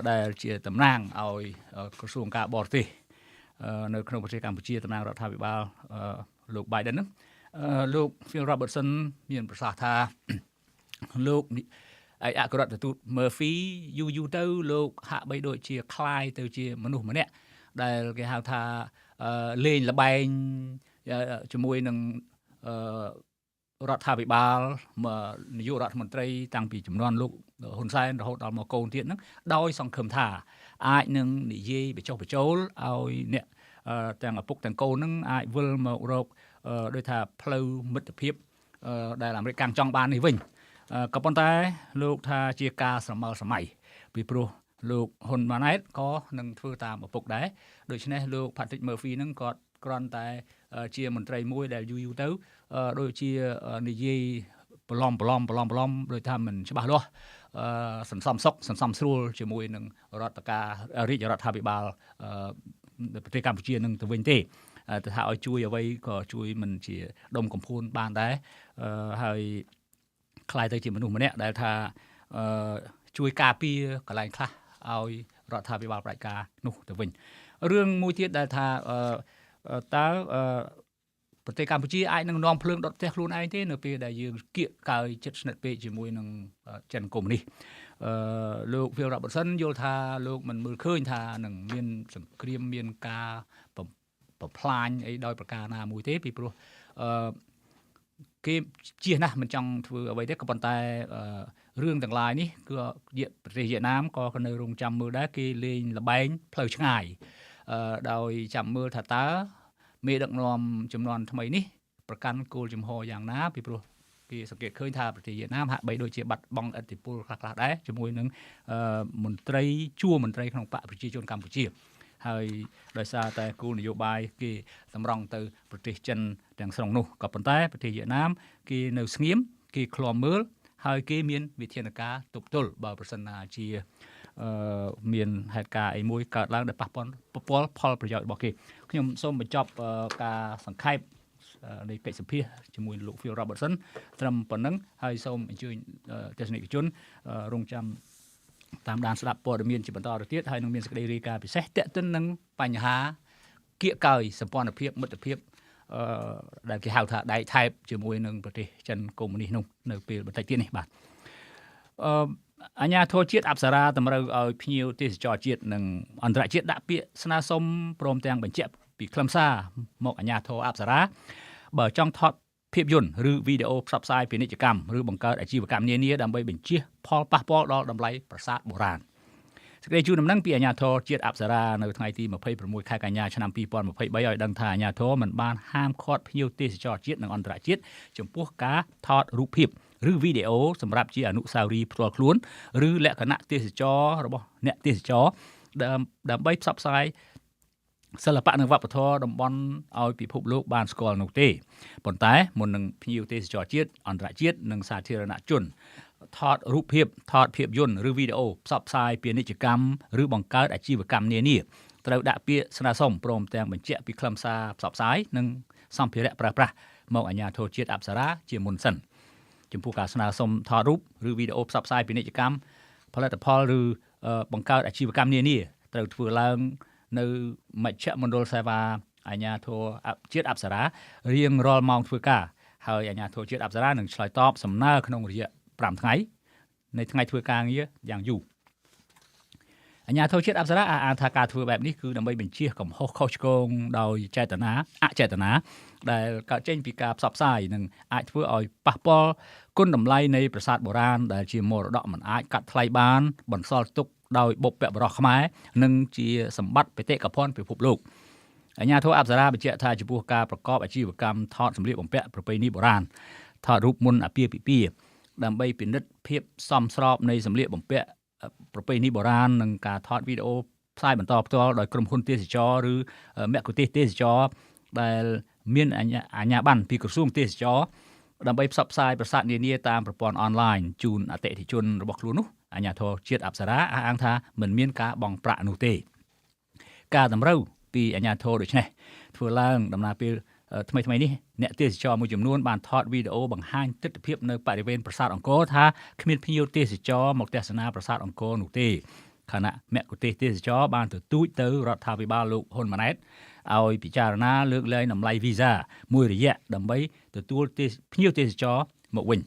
ដែលជាតំណាងឲ្យក្រសួងការបរទេសនៅក្នុងប្រទេសកម្ពុជាតំណាងរដ្ឋាភិបាលលោក Biden ហ្នឹងលោក Phil Robertson មានប្រសាសន៍ថាលោកឯកអគ្គរដ្ឋទូត Murphy យូរទៅលោកហាក់បីដូចជាคล้ายទៅជាមនុស្សម្នាក់ដែលគេហៅថាលេងល្បែងជាមួយនឹងរដ្ឋាភិបាលនាយករដ្ឋមន្ត្រីតាំងពីចំនួនលោកហ៊ុនសែនរហូតដល់មកកូនទៀតហ្នឹងដោយសង្ឃឹមថាអាចនឹងនិយាយបញ្ចុះបញ្ចូលឲ្យអ្នកទាំងឪពុកទាំងកូនហ្នឹងអាចវិលមករកដោយថាផ្លូវមិត្តភាពដែលអាមេរិកចង់បាននេះវិញ ក៏ប៉ុន្តែលោកថាជាការស្រមើស្រមៃពីព្រោះលោកហ៊ុនម៉ាណែតក៏នឹងធ្វើតាមឪពុកដែរដូច្នេះលោក Patrick Murphy នឹងគាត់គ្រាន់តែជាមន្ត្រីមួយដែលយូរទៅដូចជានិយាយប្រឡំដោយថាមិនច្បាស់លាស់សន្សំសុខសន្សំស្រួលជាមួយនឹងរាជរដ្ឋាភិបាលប្រទេសកម្ពុជានឹងទៅវិញទេទៅថាឲ្យជួយអ្វីក៏ជួយមិនជាដុំកំភួនបានដែរហើយខ្លាយទៅជាមនុស្សម្នាក់ដែលថាជួយការពារកន្លែងខ្លះឲ្យរដ្ឋាភិបាលផ្ដាច់ការនោះទៅវិញរឿងមួយទៀតដែលថាតើប្រទេសកម្ពុជាអាចនឹងនាំភ្លើងដុតផ្ទះខ្លួនឯងទេនៅពេលដែលយើងគៀកកាយចិត្តស្និទ្ធពេកជាមួយនឹងចិនកុម្មុយនីសលោក Phil Robertson យល់ថាលោកមិនមើលឃើញថានឹងមានសង្គ្រាមមានការបំផ្លាញអីដោយប្រការណាមួយទេពីព្រោះគេជៀសណាស់មិនចង់ធ្វើអ្វីទេក៏ប៉ុន្តែរឿងទាំងឡាយនេះគឺប្រទេសវៀតណាមក៏នៅរងចាំមើលដែរគេលេងល្បែងផ្លូវឆ្ងាយដោយចាំមើលថាតើមេដឹកនាំចំនួនថ្មីនេះប្រកាន់គោលជំហរយ៉ាងណាពីព្រោះគេសង្កេតឃើញថាប្រទេសវៀតណាមហាក់បីដូចជាបាត់បង់ឥទ្ធិពលខ្លះៗដែរជាមួយនឹងមន្ត្រីក្នុងបកប្រជាជនកម្ពុជាហើយដោយសារតែគោលនយោបាយគេសម្រង់ទៅប្រទេសចិនទាំងស្រុងនោះក៏ប៉ុន្តែប្រទេសវៀតណាមគេនៅស្ងៀមគេឃ្លាំមើលហើយគេមានវិធានការទប់ទល់បើប្រសិនណាជាមានហេតុការណ៍អីមួយកើតឡើងដែលប៉ះពាល់ផលប្រយោជន៍របស់គេខ្ញុំសូមបញ្ចប់ការសង្ខេបនៃកិច្ចសម្ភាសជាមួយលោក Phil Robertson ត្រឹមប៉ុណ្ណឹងហើយសូមអញ្ជើញទស្សនិកជនរងចាំតាមដានស្ដាប់ព័ត៌មានជាបន្តទៅទៀតហើយនឹងមានសេចក្តីរាយការណ៍ពិសេសទាក់ទិននឹងបញ្ហាគៀកកាយសម្ព័ន្ធភាពមិត្តភាពដែលគេហៅថាដៃថែបជាមួយនឹងប្រទេសចិនកុម្មុយនីសនោះនៅពេលបន្តិចទៀតនេះបាទអាជ្ញាធរជាតិអប្សរាតម្រូវឲ្យភ្ញៀវទេសចរជាតិនិងអន្តរជាតិដាក់ពាក្យស្នើសុំព្រមទាំងបញ្ជាក់ពីខ្លឹមសារមកអាជ្ញាធរអប្សរាបើចង់ថតភាពយន្តឬវីដេអូផ្សព្វផ្សាយពាណិជ្ជកម្មឬបង្កើតអាជីវកម្មនានាដើម្បីបញ្ជៀសផលប៉ះពាល់ដល់តម្លៃប្រាសាទបុរាណសេចក្តីជូនដំណឹងពីអាជ្ញាធរជាតិអប្សរានៅថ្ងៃទី26ខែកញ្ញាឆ្នាំ2023ឲ្យដឹងថាអាជ្ញាធរមិនបានហាមឃាត់ភ្ញៀវទេសចរជាតិនិងអន្តរជាតិចំពោះការថតរូបភាពឬវីដេអូសម្រាប់ជាអនុស្សាវរីយ៍ផ្ទាល់ខ្លួនឬលក្ខណៈទេសចររបស់អ្នកទេសចរដើម្បីផ្សព្វផ្សាយសិល្បៈនិងវប្បធម៌តំបន់ឲ្យពិភពលោកបានស្គាល់នោះទេប៉ុន្តែមុននឹងភ្ញៀវទេសចរជាតិអន្តរជាតិនិងសាធារណជនថតរូបភាពថតភាពយន្តឬវីដេអូផ្សព្វផ្សាយពាណិជ្ជកម្មឬបង្កើតអាជីវកម្មនានាត្រូវដាក់ពាក្យស្នើសុំព្រមទាំងបញ្ជាក់ពីខ្លឹមសារផ្សព្វផ្សាយនិងសម្ភារៈប្រើប្រាស់មកអាជ្ញាធរជាតិអប្សរាជាមុនសិនចំពោះការស្នើសុំថតរូបឬវីដេអូផ្សព្វផ្សាយពាណិជ្ជកម្មផលិតផលឬបង្កើតអាជីវកម្មនានាត្រូវធ្វើឡើងនៅមជ្ឈមណ្ឌលសេវាអាជ្ញាធរជាតិអប្សរារៀងរាល់ម៉ោងធ្វើការហើយអាជ្ញាធរជាតិអប្សរានឹងឆ្លើយតបសំណើក្នុងរយៈ5ថ្ងៃនៃថ្ងៃធ្វើការងារយ៉ាងយូរអាជ្ញាធរជាតិអប្សរាអះអាងថាការធ្វើបែបនេះគឺដើម្បីបញ្ជៀសកំហុសខុសឆ្គងដោយចេតនាអចេតនាដែលកើតចេញពីការផ្សព្វផ្សាយនិងអាចធ្វើឲ្យប៉ះពាល់គុណតម្លៃនៃប្រាសាទបុរាណដែលជាមរតកមិនអាចកាត់ថ្លៃបានបន្សល់ទុកដោយបុព្វបុរសខ្មែរនិងជាសម្បត្តិបេតិកភណ្ឌពិភពលោកអាជ្ញាធរអប្សរាបញ្ជាក់ថាចំពោះការប្រកបអាជីវកម្មថតសម្លៀកបំពាក់ប្រពៃណីបុរាណថតរូបមុនអាពាហ៍ពិពាហ៍ដើម្បីពិនិត្យភាពសមស្របនៃសម្លៀកបំពាក់ប្រពៃណីបុរាណនិងការថតវីដេអូផ្សាយបន្តផ្ទាល់ដោយក្រុមហ៊ុនទេសចរឬមគ្គុទ្ទេសក៍ទេសចរដែលមានអាជ្ញាប័ណ្ណពីក្រសួងទេសចរដើម្បីផ្សព្វផ្សាយប្រាសាទនានាតាមប្រព័ន្ធអនឡាញជូនអតិថិជនរបស់ខ្លួននោះអាជ្ញាធរជាតិអប្សរាអះអាងថាមិនមានការបង់ប្រាក់នោះទេការតម្រូវពីអាជ្ញាធរដូចនេះធ្វើឡើងដំណើរពេលថ្មីនេះអ្នកទេសចរមួយចំនួនបានថតវីដេអូបង្ហាញទិដ្ឋភាពនៅបរិវេណប្រាសាទអង្គរថាគ្មានភ្ញៀវទេសចរមកទស្សនាប្រាសាទអង្គរនោះទេខណៈមគ្គុទ្ទេសក៍ទេសចរបានទទូចទៅរដ្ឋាភិបាលលោកហ៊ុនម៉ាណែតឲ្យពិចារណាលើកលែងតម្លៃវីសាមួយរយៈដើម្បីទទួលភ្ញៀវទេសចរមកវិញ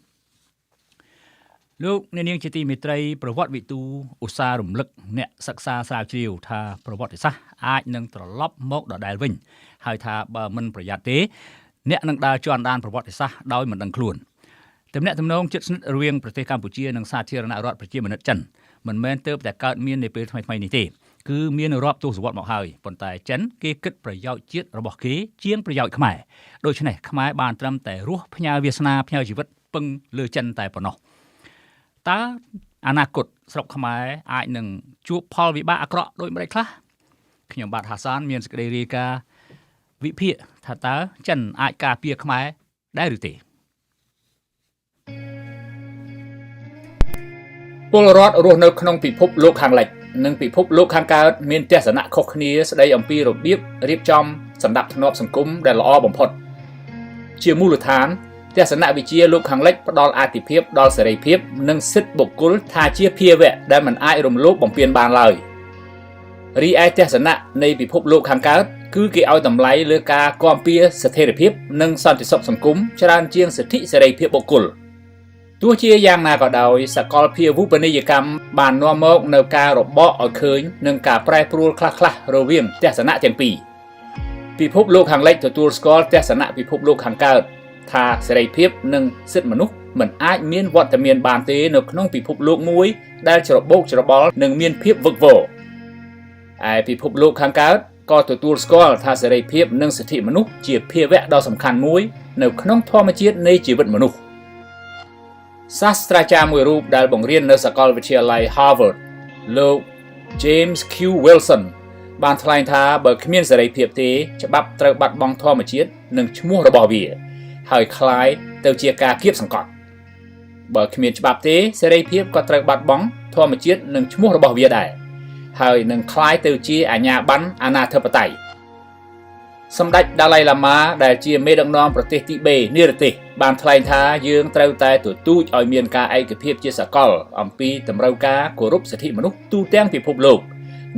លោកអ្នកនាងជាទីមេត្រីប្រវត្តិវិទូឧស្សាហ៍រំលឹកអ្នកសិក្សាស្រាវជ្រាវថាប្រវត្តិសាស្ត្រអាចនឹងត្រឡប់មកដដែលវិញហើយថាបើមិនប្រយ័ត្នទេអ្នកនឹងដើរជាន់ដានប្រវត្តិសាស្ត្រដោយមិនដឹងខ្លួនទំនាក់ទំនងជិតស្និទ្ធរវាងប្រទេសកម្ពុជានិងសាធារណរដ្ឋប្រជាមានិតចិនមិនមែនទើបតែកើតមាននៅពេលថ្មីៗនេះទេគឺមានរាប់ទសវត្សរ៍មកហើយប៉ុន្តែចិនគេគិតប្រយោជន៍ជាតិរបស់គេជាងប្រយោជន៍ខ្មែរដូច្នេះខ្មែរបានត្រឹមតែរស់ផ្ញើវាសនាផ្ញើជីវិតពឹងលើចិនតែប៉ុណ្ណោះ តើអនាគតស្រុកខ្មែរអាចនឹងជួបផលវិបាកអាក្រក់ដូចម្តេចខ្លះខ្ញុំបាទហាសានមានសេចក្តីរាយការណ៍វិភាគថាតើចិនអាចការពារខ្មែរដែរឬទេពលរដ្ឋរស់នៅក្នុងពិភពលោកខាងលិចនិងពិភពលោកខាងកើតមានទស្សនៈខុសគ្នាស្ដីអំពីរបៀបរៀបចំសណ្ដាប់ធ្នាប់សង្គមដែលល្អបំផុតជាមូលដ្ឋានទស្សនវិជ្ជាលោកខាងលិចផ្ដល់អាទិភាពដល់សេរីភាពនិងសិទ្ធិបុគ្គលថាជាភាវៈដែលមិនអាចរំលោភបំពានបានឡើយរីឯទស្សនៈនៃពិភពលោកខាងកើតគឺគេឲ្យតម្លៃលើការគាំពៀស្ថិរភាពនិងសន្តិសុខសង្គមច្រើនជាងសិទ្ធិសេរីភាពបុគ្គលទោះជាយ៉ាងណាក៏ដោយសកលភាវូបនីយកម្មបាននាំមកនៅការរបកឲ្យឃើញនិងការប្រែប្រួលខ្លះៗរវាងទស្សនៈទាំងពីរពិភពលោកខាងលិចទទួលស្គាល់ទស្សនៈពិភពលោកខាងកើតថាសេរីភាពនិងសិទ្ធិមនុស្សមិនអាចមានវត្តមានបានទេនៅក្នុងពិភពលោកមួយដែលច្របូកច្របល់និងមានភាពវឹកវរឯពិភពលោកខាងកើតក៏ទទួលស្គាល់ថាសេរីភាពនិងសិទ្ធិមនុស្សជាភាវៈដ៏សំខាន់មួយនៅក្នុងធម្មជាតិនៃជីវិតមនុស្សសាស្ត្រាចារ្យមួយរូបដែលបង្រៀននៅសាកលវិទ្យាល័យ Harvard លោក James Q. Wilson បានថ្លែងថាបើគ្មានសេរីភាពទេច្បាប់ត្រូវបាត់បង់ធម្មជាតិនិងឈ្មោះរបស់វាហើយคล้ายទៅជាការគៀបសង្កត់បើគ្មានច្បាប់ទេសេរីភាពក៏ត្រូវបាត់បង់ធម្មជាតិនិងឈ្មោះរបស់វាដែរហើយនឹងคล้ายទៅជាអាជ្ញាប័ណ្ណអាណាធិបតេយ្យសម្ដេចដាឡៃឡាម៉ាដែលជាមេដឹកនាំប្រទេសទីបេនិរទេសបានថ្លែងថាយើងត្រូវតែទទូចឲ្យមានការឯកភាពជាសកលអំពីតម្រូវការគោរពសិទ្ធិមនុស្សទូទាំងពិភពលោក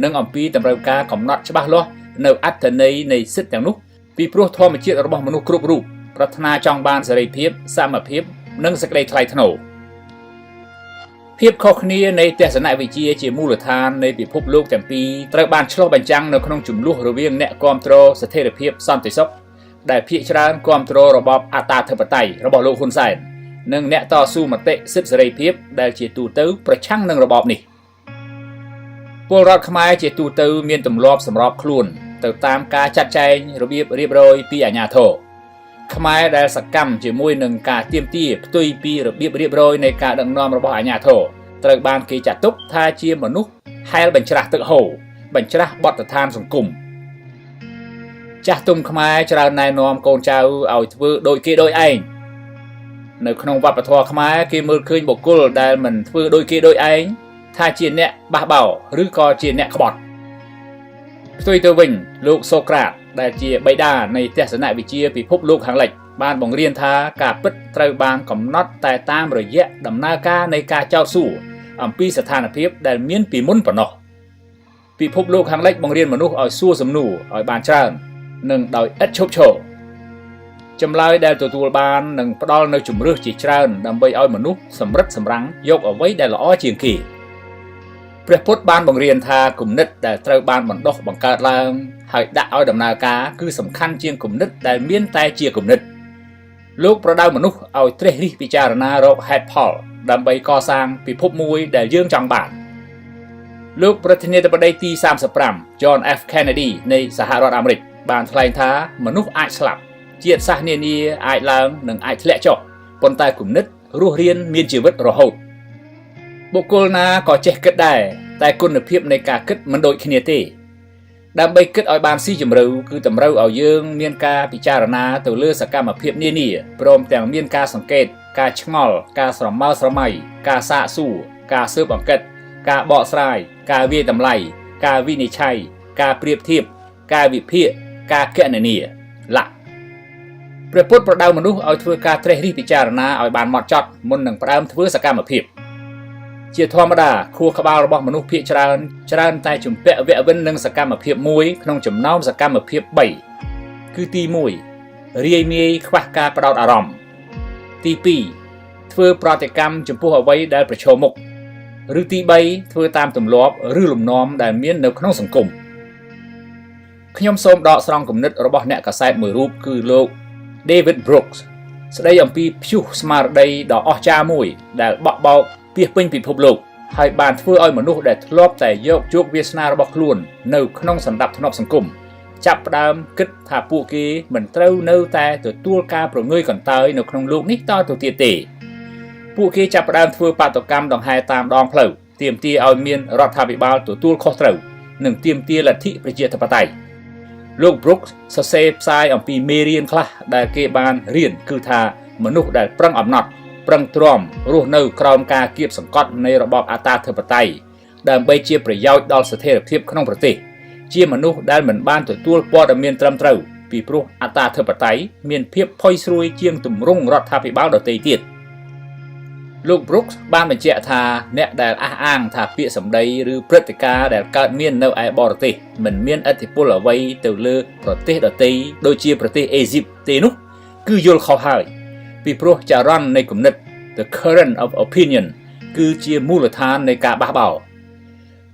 និងអំពីតម្រូវការកំណត់ច្បាស់លាស់នៅអត្ថន័យនៃសិទ្ធិទាំងនោះពីព្រោះធម្មជាតិរបស់មនុស្សគ្រប់រូបប្រាថ្នាចង់បានសេរីភាពសមភាពនិងសេចក្តីថ្លៃថ្នូរភាពខុសគ្នានៃទស្សនវិជ្ជាជាមូលដ្ឋាននៃពិភពលោកទាំងពីរត្រូវបានឆ្លុះបញ្ចាំងនៅក្នុងចំនួនរវាងអ្នកគាំទ្រស្ថិរភាពសន្តិសុខដែលភាគច្រើនគាំទ្ររបបអត្តាធិបតេយ្យរបស់លោកហ៊ុនសែននិងអ្នកតស៊ូមតិសិទ្ធិសេរីភាពដែលជាទូទៅប្រឆាំងនឹងរបបនេះពលរដ្ឋខ្មែរជាទូទៅមានទម្លាប់សម្របខ្លួនទៅតាមការចាត់ចែងរបៀបរៀបរយពីអាជ្ញាធរខ្មែរដែលសកម្មជាមួយនឹងការទាមទារផ្ទុយពីរបៀបរៀបរយនៃការដឹកនាំរបស់អាជ្ញាធរត្រូវបានគេចាត់ទុកថាជាមនុស្សហែលបញ្ច្រាស់ទឹកហូរបញ្ច្រាស់បទដ្ឋានសង្គមចាស់ទុំខ្មែរច្រើនណែនាំកូនចៅឲ្យធ្វើដូចគេដូចឯងនៅក្នុងវប្បធម៌ខ្មែរគេមើលឃើញបុគ្គលដែលមិនធ្វើដូចគេដូចឯងថាជាអ្នកបះបោរឬក៏ជាអ្នកក្បត់ផ្ទុយទៅវិញលោកសូក្រាតដែលជាបិតានៃទស្សនវិជ្ជាពិភពលោកខាងលិចបានបង្រៀនថាការពិតត្រូវបានកំណត់តែតាមរយៈដំណើរការនៃការចោទសួរអំពីស្ថានភាពដែលមានពីមុនប៉ុណ្ណោះពិភពលោកខាងលិចបង្រៀនមនុស្សឲ្យសួរសំណួរឲ្យបានច្រើននិងដោយឥតឈប់ឈរចម្លើយដែលទទួលបាននឹងផ្ដល់នូវជំរឿសជាច្រើនដើម្បីឲ្យមនុស្សសម្រិតសម្រាំងយកអ្វីដែលល្អជាងគេព្រះពុទ្ធបានបង្រៀនថាគំនិតដែលត្រូវបានបណ្ដុះបង្កើតឡើងហើយដាក់ឲ្យដំណើរការគឺសំខាន់ជាងគំនិតដែលមានតែជាគំនិតលោកប្រដៅមនុស្សឲ្យត្រិះរិះពិចារណារកហេតុផលដើម្បីកសាងពិភពមួយដែលយើងចង់បានលោកប្រធានាធិបតីទី35 John F Kennedy នៃសហរដ្ឋអាមេរិកបានថ្លែងថាមនុស្សអាចស្លាប់ជាតិសាសន៍នានាអាចឡើងនិងអាចធ្លាក់ចុះប៉ុន្តែគំនិតរស់រានមានជីវិតរហូតបុគ្គលណាក៏ចេះគិតដែរតែគុណភាពនៃការគិតមិនដូចគ្នាទេដើម្បីគិតឲ្យបានស៊ីជម្រៅគឺតម្រូវឲ្យយើងមានការពិចារណាទៅលើសកម្មភាពនានាព្រមទាំងមានការសង្កេតការឆ្ងល់ការស្រមើស្រមៃការសាកសួរការស៊ើបអង្កេតការបកស្រាយការវាយតម្លៃការវិនិច្ឆ័យការប្រៀបធៀបការវិភាគការគណនាលក្ខព្រះពុទ្ធប្រដៅមនុស្សឲ្យធ្វើការត្រិះរិះពិចារណាឲ្យបានហ្មត់ចត់មុននឹងផ្ដើមធ្វើសកម្មភាពជាធម្មតាខួរក្បាលរបស់មនុស្សភាគច្រើនតែជំពាក់វគ្គវិននឹងសកម្មភាពមួយក្នុងចំណោមសកម្មភាព3គឺទី1រាយមាយខ្វះការផ្ដោតអារម្មណ៍ទី2ធ្វើប្រតិកម្មចំពោះអ្វីដែលប្រឈមមុខឬទី3ធ្វើតាមទម្លាប់ឬលំនាំដែលមាននៅក្នុងសង្គមខ្ញុំសូមដកស្រង់គំនិតរបស់អ្នកកាសែតមួយរូបគឺលោក David Brooks ស្ដីអំពីព្យុះស្មារតីដ៏អស្ចារ្យមួយដែលបក់បោកពាសពេញពិភពលោកហើយបានធ្វើឲ្យមនុស្សដែលធ្លាប់តែយកជោគវាសនារបស់ខ្លួននៅក្នុងសន្តិភាពសង្គមចាប់ផ្ដើមគិតថាពួកគេមិនត្រូវនៅតែទទួលការប្រងើយកន្តើយនៅក្នុងលោកនេះតទៅទៀតទេ ពួកគេចាប់ផ្ដើមធ្វើបាតុកម្មដង្ហែតាមដងផ្លូវទាមទារឲ្យមានរដ្ឋាភិបាលទទួលខុសត្រូវនិងទាមទារលទ្ធិប្រជាធិបតេយ្យលោក Brooks សរសេរផ្សាយអំពីមេរៀនខ្លះដែលគេបានរៀនគឺថាមនុស្សដែលប្រឹងអំណត់ប្រឹងទ្រាំរស់នៅក្រោមការគៀបសង្កត់នៃរបបអត្តាធិបតេយ្យដើម្បីជាប្រយោជន៍ដល់ស្ថិរភាពក្នុងប្រទេសជាមនុស្សដែលមិនបានទទួលព័ត៌មានត្រឹមត្រូវពីព្រោះអត្តាធិបតេយ្យមានភាពផុយស្រួយជាងទម្រង់រដ្ឋាភិបាលដទៃទៀតលោក Brooks បានបញ្ជាក់ថាអ្នកដែលអះអាងថាពាក្យសម្ដីឬព្រឹត្តិការណ៍ដែលកើតមាននៅឯបរទេសមិនមានឥទ្ធិពលអ្វីទៅលើប្រទេសដទៃដូចជាប្រទេសអេស៊ីបទេនោះគឺយល់ខុសហើយពីព្រោះចរន្តនៃគំនិត the current of opinion គឺជាមូលដ្ឋាននៃការបះបោរ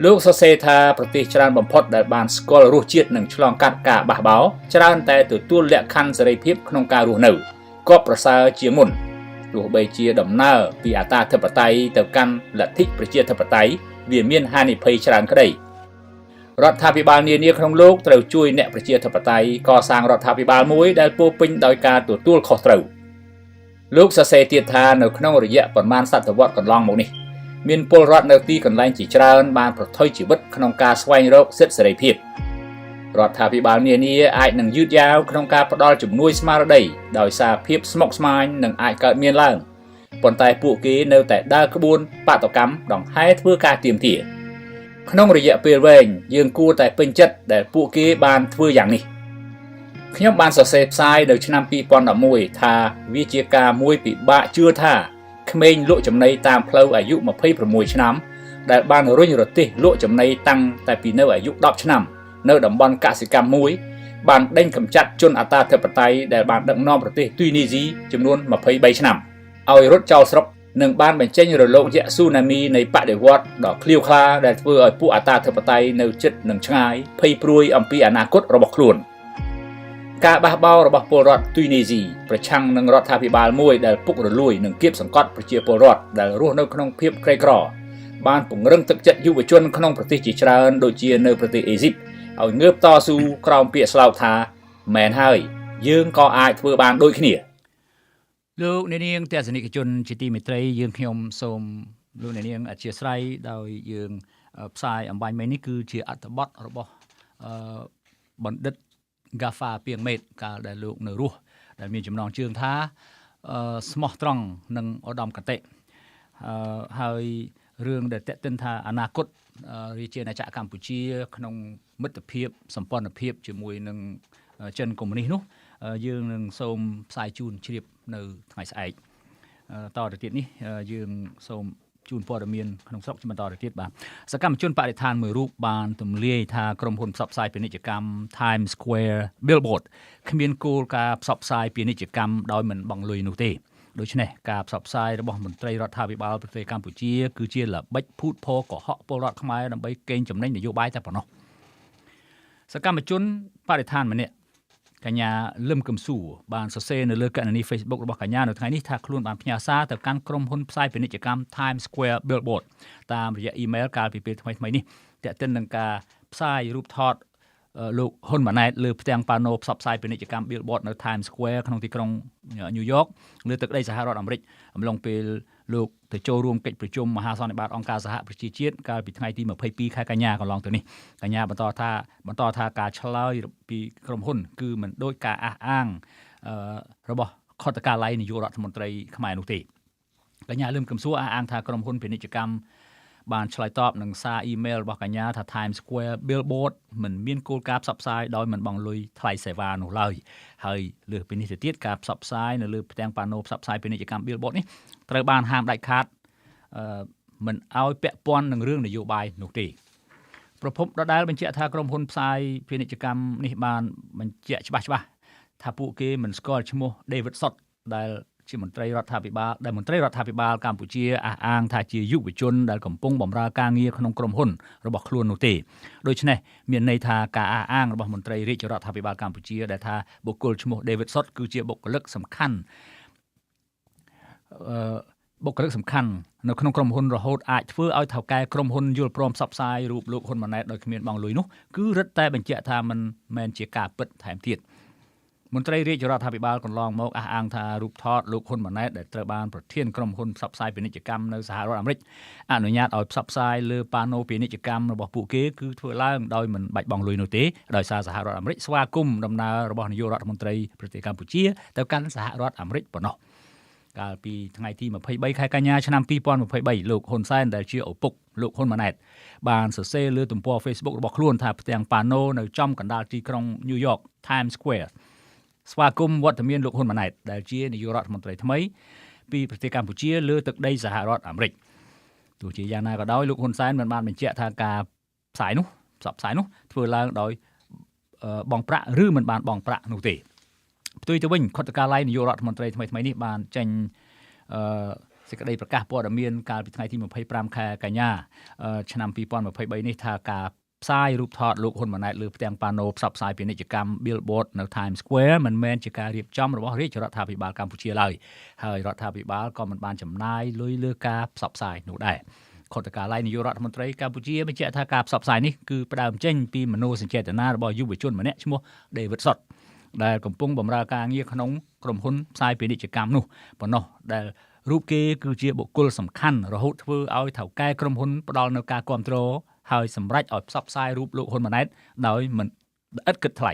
លោកសរសេរថាប្រទេសច្រើនបំផុតដែលបានស្គាល់រសជាតិនិងឆ្លងកាត់ការបះបោរច្រើនតែទទួលលក្ខខណ្ឌសេរីភាពក្នុងការរស់នៅក៏ប្រសើរជាមុនទោះបីជាដំណើរពីអត្តាធិបតេយ្យទៅកាន់លទ្ធិប្រជាធិបតេយ្យវាមានហានិភ័យច្រើនក្តីរដ្ឋាភិបាលនានាក្នុងលោកត្រូវជួយអ្នកប្រជាធិបតេយ្យកសាងរដ្ឋាភិបាលមួយដែលពោរពេញដោយការទទួលខុសត្រូវលោកសរសេរទៀតថានៅក្នុងរយៈប្រមាណសតវត្សរ៍កន្លងមកនេះមានពលរដ្ឋនៅទីកន្លែងជាច្រើនបានប្រថុយជីវិតក្នុងការស្វែងរកសិទ្ធិសេរីភាពរដ្ឋាភិបាលនានាអាចនឹងយឺតយ៉ាវក្នុងការផ្ដល់ជំនួយស្មារតីដោយសារភាពស្មុគស្មាញនឹងអាចកើតមានឡើងប៉ុន្តែពួកគេនៅតែដើរក្បួនបាតុកម្មដង្ហែធ្វើការទាមទារក្នុងរយៈពេលវែងយើងគួរតែពេញចិត្តដែលពួកគេបានធ្វើយ៉ាងនេះខ្ញុំបានសរសេរផ្សាយនៅឆ្នាំ2011ថាវាជាការមួយពិបាកជឿថាក្មេងលក់ចំណីតាមផ្លូវអាយុ26ឆ្នាំដែលបានរុញរទេះលក់ចំណីតាំងតែពីនៅអាយុ10ឆ្នាំនៅតំបន់កសិកម្មមួយបានដេញកម្ចាត់ជនអត្តាធិបតេយ្យដែលបានដឹកនាំប្រទេសទុយនីស៊ីចំនួន23ឆ្នាំឲ្យរត់ចោលស្រុកនិងបានបញ្ចេញរលកយក្សស៊ូណាមីនៃបដិវត្តន៍ដ៏ឃ្លាវខ្លាដែលធ្វើឲ្យពួកអត្តាធិបតេយ្យនៅជិតនិងឆ្ងាយភ័យព្រួយអំពីអនាគតរបស់ខ្លួនការបះបោររបស់ពលរដ្ឋទុយនីស៊ីប្រឆាំងនឹងរដ្ឋាភិបាលមួយដែលពុករលួយនិងគៀបសង្កត់ប្រជាពលរដ្ឋដែលរស់នៅក្នុងភាពក្រីក្របានពង្រឹងទឹកចិត្តយុវជនក្នុងប្រទេសជាច្រើនដូចជានៅប្រទេសអេស៊ីបឲ្យងើបតស៊ូក្រោមពាក្យស្លោកថាមែនហើយយើងក៏អាចធ្វើបានដូចគ្នាលោកអ្នកនាងទស្សនិកជនជាទីមេត្រីយើងខ្ញុំសូមលោកអ្នកនាងអធិស្ឋានដោយយើងផ្សាយអំបញ្ញមិញនេះគឺជាអត្ថបទរបស់បណ្ឌិតGafa ពីងមេតកាលដែលលោកនៅរស់ដែលមានចំណងជើងថាស្មោះត្រង់និងឧត្តមកតេហើយរឿងដែលតេតិនថាអនាគតរាជាណាចក្រកម្ពុជាក្នុងមិត្តភាពសម្ព័ន្ធភាពជាមួយនឹងចិនកុម្មុយនីសនោះយើងនឹងសូមផ្សាយជូនជ្រាបនៅថ្ងៃស្អែកតទៅទៀតនេះយើងសូមជូនព័ត៌មានក្នុងស្រុកជាបន្តទៅទៀតបាទសកម្មជនបរិស្ថានមួយរូបបានទម្លាយថាក្រុមហ៊ុនផ្សព្វផ្សាយពាណិជ្ជកម្ម Times Square Billboard គ្មានគោលការណ៍ផ្សព្វផ្សាយពាណិជ្ជកម្មដោយមិនបង់លុយនោះទេដូច្នេះការផ្សព្វផ្សាយរបស់មន្ត្រីរដ្ឋាភិបាលប្រទេសកម្ពុជាគឺជាល្បិចភូតភរកុហកពលរដ្ឋខ្មែរដើម្បីកេងចំណេញនយោបាយតែប៉ុណ្ណោះសកម្មជនបរិស្ថានម្នាក់កញ្ញាលឹមកឹមសួរបានសរសេរនៅលើគណនី Facebook របស់កញ្ញានៅថ្ងៃនេះថាខ្លួនបានផ្ញើសារទៅកាន់ក្រុមហ៊ុនផ្សាយពាណិជ្ជកម្ម Times Square Billboard តាមរយៈអ៊ីមែលកាលពីពេលថ្មីៗនេះទាក់ទិននឹងការផ្សាយរូបថតលោកហ៊ុនម៉ាណែតលើផ្ទាំងប៉ាណូផ្សព្វផ្សាយពាណិជ្ជកម្ម Billboard នៅ Times Square ក្នុងទីក្រុង New York លើទឹកដីសហរដ្ឋអាមេរិកអំឡុងពេលលោកទៅចូលរួមកិច្ចប្រជុំមហាសន្និបាតអង្គការសហប្រជាជាតិកាលពីថ្ងៃទី22ខែកញ្ញាកន្លងទៅនេះកញ្ញាបន្តថាការឆ្លើយពីក្រុមហ៊ុនគឺមិនដូចការអះអាងរបស់ខុទ្ទកាល័យនាយករដ្ឋមន្ត្រីខ្មែរនោះទេកញ្ញាលឹមកឹមសួរអះអាងថាក្រុមហ៊ុនពាណិជ្ជកម្មបានឆ្លើយតបនឹងសារអ៊ីមែលរបស់កញ្ញាថា Times Square Billboard មិនមានគោលការណ៍ផ្សព្វផ្សាយដោយមិនបង់លុយថ្លៃសេវានោះឡើយហើយលើសពីនេះទៅទៀតការផ្សព្វផ្សាយនៅលើផ្ទាំងប៉ាណូផ្សព្វផ្សាយពាណិជ្ជកម្ម Billboard នេះត្រូវបានហាមដាច់ខាតមិនឲ្យពាក់ព័ន្ធនឹងរឿងនយោបាយនោះទេប្រពន្ធដដែលបញ្ជាក់ថាក្រុមហ៊ុនផ្សាយពាណិជ្ជកម្មនេះបានបញ្ជាក់ច្បាស់ថាពួកគេមិនស្គាល់ឈ្មោះ David Sott ដែលជាមន្ត្រីរដ្ឋាភិបាលកម្ពុជាអះអាងថាជាយុវជនដែលកំពុងបម្រើការងារក្នុងក្រុមហ៊ុនរបស់ខ្លួននោះទេដូច្នេះមានន័យថាការអះអាងរបស់មន្ត្រីរាជរដ្ឋាភិបាលកម្ពុជាដែលថាបុគ្គលឈ្មោះ David Sott គឺជាបុគ្គលិកសំខាន់នៅក្នុងក្រុមហ៊ុនរហូតអាចធ្វើឲ្យថៅកែក្រុមហ៊ុនយល់ព្រមផ្សព្វផ្សាយរូបលោកហ៊ុនម៉ាណែតដោយគ្មានបង់លុយនោះគឺរឹតតែបញ្ជាក់ថាមិនមែនជាការពិតថែមទៀត មន្ត្រីរាជរដ្ឋាភិបាលកន្លងមកអះអាងថារូបថតលោកហ៊ុនម៉ាណែតដែលត្រូវបានប្រធានក្រុមហ៊ុនផ្សព្វផ្សាយពាណិជ្ជកម្មនៅសហរដ្ឋអាមេរិកអនុញ្ញាតឲ្យផ្សព្វផ្សាយលើប៉ាណូពាណិជ្ជកម្មរបស់ពួកគេគឺធ្វើឡើងដោយមិនបាច់បង់លុយនោះទេដោយសារសហរដ្ឋអាមេរិកស្វាគមន៍ដំណើររបស់នាយករដ្ឋមន្ត្រីប្រទេសកម្ពុជាទៅកាន់សហរដ្ឋអាមេរិកប៉ុណ្ណោះកាលពីថ្ងៃទី23ខែកញ្ញាឆ្នាំ2023លោកហ៊ុនសែនដែលជាឪពុកលោកហ៊ុនម៉ាណែតបានសរសេរលើទំព័រ Facebook របស់ខ្លួនថាផ្ទាំងប៉ាណូនៅចំកណ្ដាលទីក្រុង New York Times Square ស្វាគមន៍វត្តមានលោកហ៊ុនម៉ាណែតដែលជានាយករដ្ឋមន្ត្រីថ្មីពីប្រទេសកម្ពុជាលើទឹកដីសហរដ្ឋអាមេរិកទោះជាយ៉ាងណាក៏ដោយលោកហ៊ុនសែនមិនបានបញ្ជាក់ថាការផ្សាយនោះធ្វើឡើងដោយបង់ប្រាក់ឬមិនបានបង់ប្រាក់នោះទេផ្ទុយទៅវិញខុទ្ទកាល័យនាយករដ្ឋមន្ត្រីថ្មីនេះបានចេញសេចក្តីប្រកាសព័ត៌មានកាលពីថ្ងៃទី25ខែកញ្ញាឆ្នាំ2023នេះថាការផ្សាយរូបថតលោកហ៊ុនម៉ាណែតលើផ្ទាំងប៉ាណូផ្សព្វផ្សាយពាណិជ្ជកម្ម Billboard នៅ Times Square មិនមែនជាការរៀបចំរបស់រាជរដ្ឋាភិបាលកម្ពុជាឡើយហើយរដ្ឋាភិបាលក៏មិនបានចំណាយលុយលើការផ្សព្វផ្សាយនោះដែរខុទ្ទកាល័យនាយករដ្ឋមន្ត្រីកម្ពុជាបញ្ជាក់ថាការផ្សព្វផ្សាយនេះគឺផ្ដើមចេញពីមនោសញ្ចេតនារបស់យុវជនម្នាក់ឈ្មោះ David Sott ដែលកំពុងបម្រើការងារក្នុងក្រុមហ៊ុនផ្សាយពាណិជ្ជកម្មនោះប៉ុណ្ណោះដែលរូបគេគឺជាបុគ្គលសំខាន់រហូតធ្វើឲ្យថៅកែក្រុមហ៊ុនផ្ដល់នូវការគ្រប់គ្រងហើយសម្រេចឲ្យផ្សព្វផ្សាយរូបលោកហ៊ុនម៉ាណែតដោយមិនឥតគិតថ្លៃ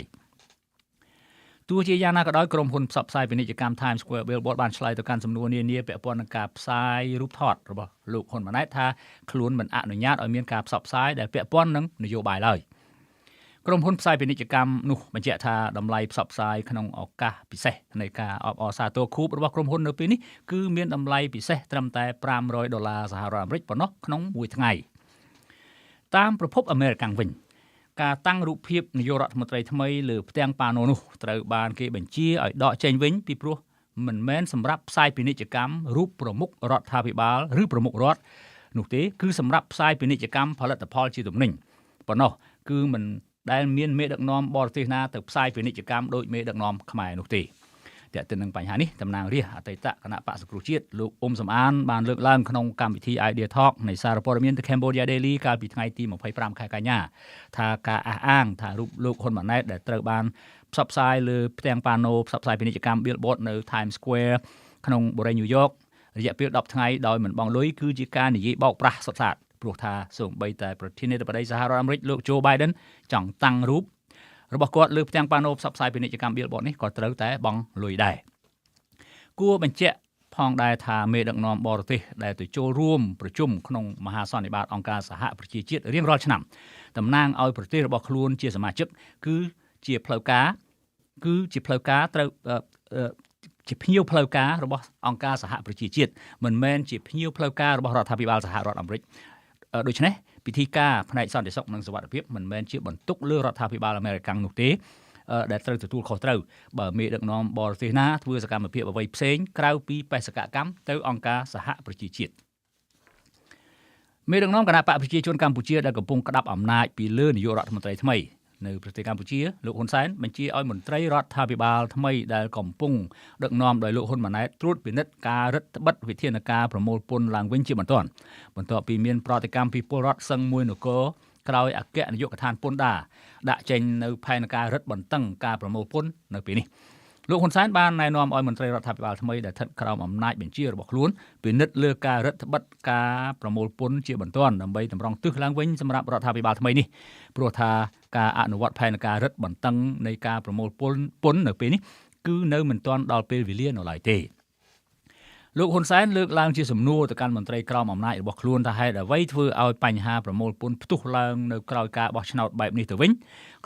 ទោះជាយ៉ាងណាក៏ដោយក្រុមហ៊ុនផ្សព្វផ្សាយពាណិជ្ជកម្ម Times Square Billboard បានឆ្លើយទៅកាន់សំណួរនានាពាក់ព័ន្ធនឹងការផ្សាយរូបថតរបស់លោកហ៊ុនម៉ាណែតថាខ្លួនមិនអនុញ្ញាតឲ្យមានការផ្សព្វផ្សាយដែលពាក់ព័ន្ធនឹងនយោបាយឡើយក្រុមហ៊ុនផ្សាយពាណិជ្ជកម្មនោះបញ្ជាក់ថាតម្លៃផ្សព្វផ្សាយក្នុងឱកាសពិសេសនៃការអបអរសាទរខួបរបស់ក្រុមហ៊ុននៅពេលនេះគឺមានតម្លៃពិសេសត្រឹមតែ$500សហរដ្ឋអាមេរិកប៉ុណ្ណោះក្នុងមួយថ្ងៃតាមប្រភពអាមេរិកវិញការតាំងរូបភាពនាយករដ្ឋមន្ត្រីថ្មីលើផ្ទាំងប៉ាណូនោះត្រូវបានគេបញ្ជាឲ្យដកចេញវិញពីព្រោះមិនមែនសម្រាប់ផ្សាយពាណិជ្ជកម្មរូបប្រមុខរដ្ឋាភិបាលឬប្រមុខរដ្ឋនោះទេគឺសម្រាប់ផ្សាយពាណិជ្ជកម្មផលិតផលជាទំនិញប៉ុណ្ណោះគឺមិនដែលមានមេដឹកនាំបរទេសណាទៅផ្សាយពាណិជ្ជកម្មដោយមេដឹកនាំខ្មែរនោះទេតែទៅនឹងបញ្ហានេះតំណាងរាស្ត្រអតីតគណៈបក្សសង្គ្រោះជាតិលោកអ៊ុំសំអានបានលើកឡើងក្នុងកម្មវិធី Idea Talk នៃសារព័ត៌មាន The Cambodia Daily កាលពីថ្ងៃទី25ខែកញ្ញាថាការអះអាងថារូបលោកហ៊ុនម៉ាណែតដែលត្រូវបានផ្សព្វផ្សាយលើផ្ទាំងប៉ាណូផ្សព្វផ្សាយពាណិជ្ជកម្ម Billboard នៅ Times Square ក្នុងបូរី New York រយៈពេល10ថ្ងៃដោយមិនបង់លុយគឺជាការនិយាយបោកប្រាស់សុទ្ធសាធព្រោះថាសូម្បីតែប្រធានាធិបតីសហរដ្ឋអាមេរិកលោក Joe Biden ចង់តាំងរូបរបស់គាត់លើផ្ទាំងប៉ាណូផ្សព្វផ្សាយពាណិជ្ជកម្ម Billboard នេះក៏ត្រូវតែបង់លុយដែរគួរបញ្ជាក់ផងដែរថាមេដឹកនាំបរទេសដែលទៅចូលរួមប្រជុំក្នុងមហាសន្និបាតអង្គការសហប្រជាជាតិរៀងរាល់ឆ្នាំតំណាងឲ្យប្រទេសរបស់ខ្លួនជាសមាជិកគឺជាផ្លូវការត្រូវជាភ្ញៀវផ្លូវការរបស់អង្គការសហប្រជាជាតិមិនមែនជាភ្ញៀវផ្លូវការរបស់រដ្ឋាភិបាលសហរដ្ឋអាមេរិកដូច្នេះពិធីការផ្នែកសន្តិសុខនិងសុវត្ថិភាពមិនមែនជាបន្ទុកលើរដ្ឋាភិបាលអាមេរិកនោះទេដែលត្រូវទទួលខុសត្រូវបើមេដឹកនាំបរទេសណាធ្វើសកម្មភាពអ្វីផ្សេងក្រៅពីបេសកកម្មទៅអង្គការសហប្រជាជាតិមេដឹកនាំគណៈបកប្រជាជនកម្ពុជាដែលកំពុងក្តាប់អំណាចពីលើនាយករដ្ឋមន្ត្រីថ្មីនៅប្រទេសកម្ពុជាលោកហ៊ុនសែនបញ្ជាឲ្យមន្ត្រីរដ្ឋាភិបាលថ្មីដែលកំពុងដឹកនាំដោយលោកហ៊ុនម៉ាណែតត្រួតពិនិត្យការរដ្ឋបិទវិធានការប្រមូលពន្ធឡើងវិញជាបន្ទាន់បន្ទាប់ពីមានប្រតិកម្មពីពលរដ្ឋសឹងមួយនគរក្រោយអគ្គនាយកដ្ឋានពន្ធដារដាក់ចេញនៅផែនការរឹតបន្តឹងការប្រមូលពន្ធនៅពេលនេះលោកហ៊ុនសែនបានណែនាំឲ្យមន្ត្រីរដ្ឋាភិបាលថ្មីដែលស្ថិតក្រោមអំណាចបញ្ជារបស់ខ្លួនពិនិត្យលើការរដ្ឋបិទការប្រមូលពន្ធជាបន្ទាន់ដើម្បីតម្រង់ទិសឡើងវិញសម្រាប់រដ្ឋាភិបាលថ្មីនេះព្រោះថាការអនុវត្តផែនការរឹតបន្តឹងនៃការប្រមូលពន្ធនៅពេលនេះគឺនៅមិនទាន់ដល់ពេលវេលានៅឡើយទេលោកហ៊ុនសែនលើកឡើងជាសំណួរទៅកាន់មន្ត្រីក្រមអំណាចរបស់ខ្លួនថាហេតុអ្វីធ្វើឲ្យបញ្ហាប្រមូលពន្ធផ្ទុះឡើងនៅក្រោយការបោះឆ្នោតបែបនេះទៅវិញ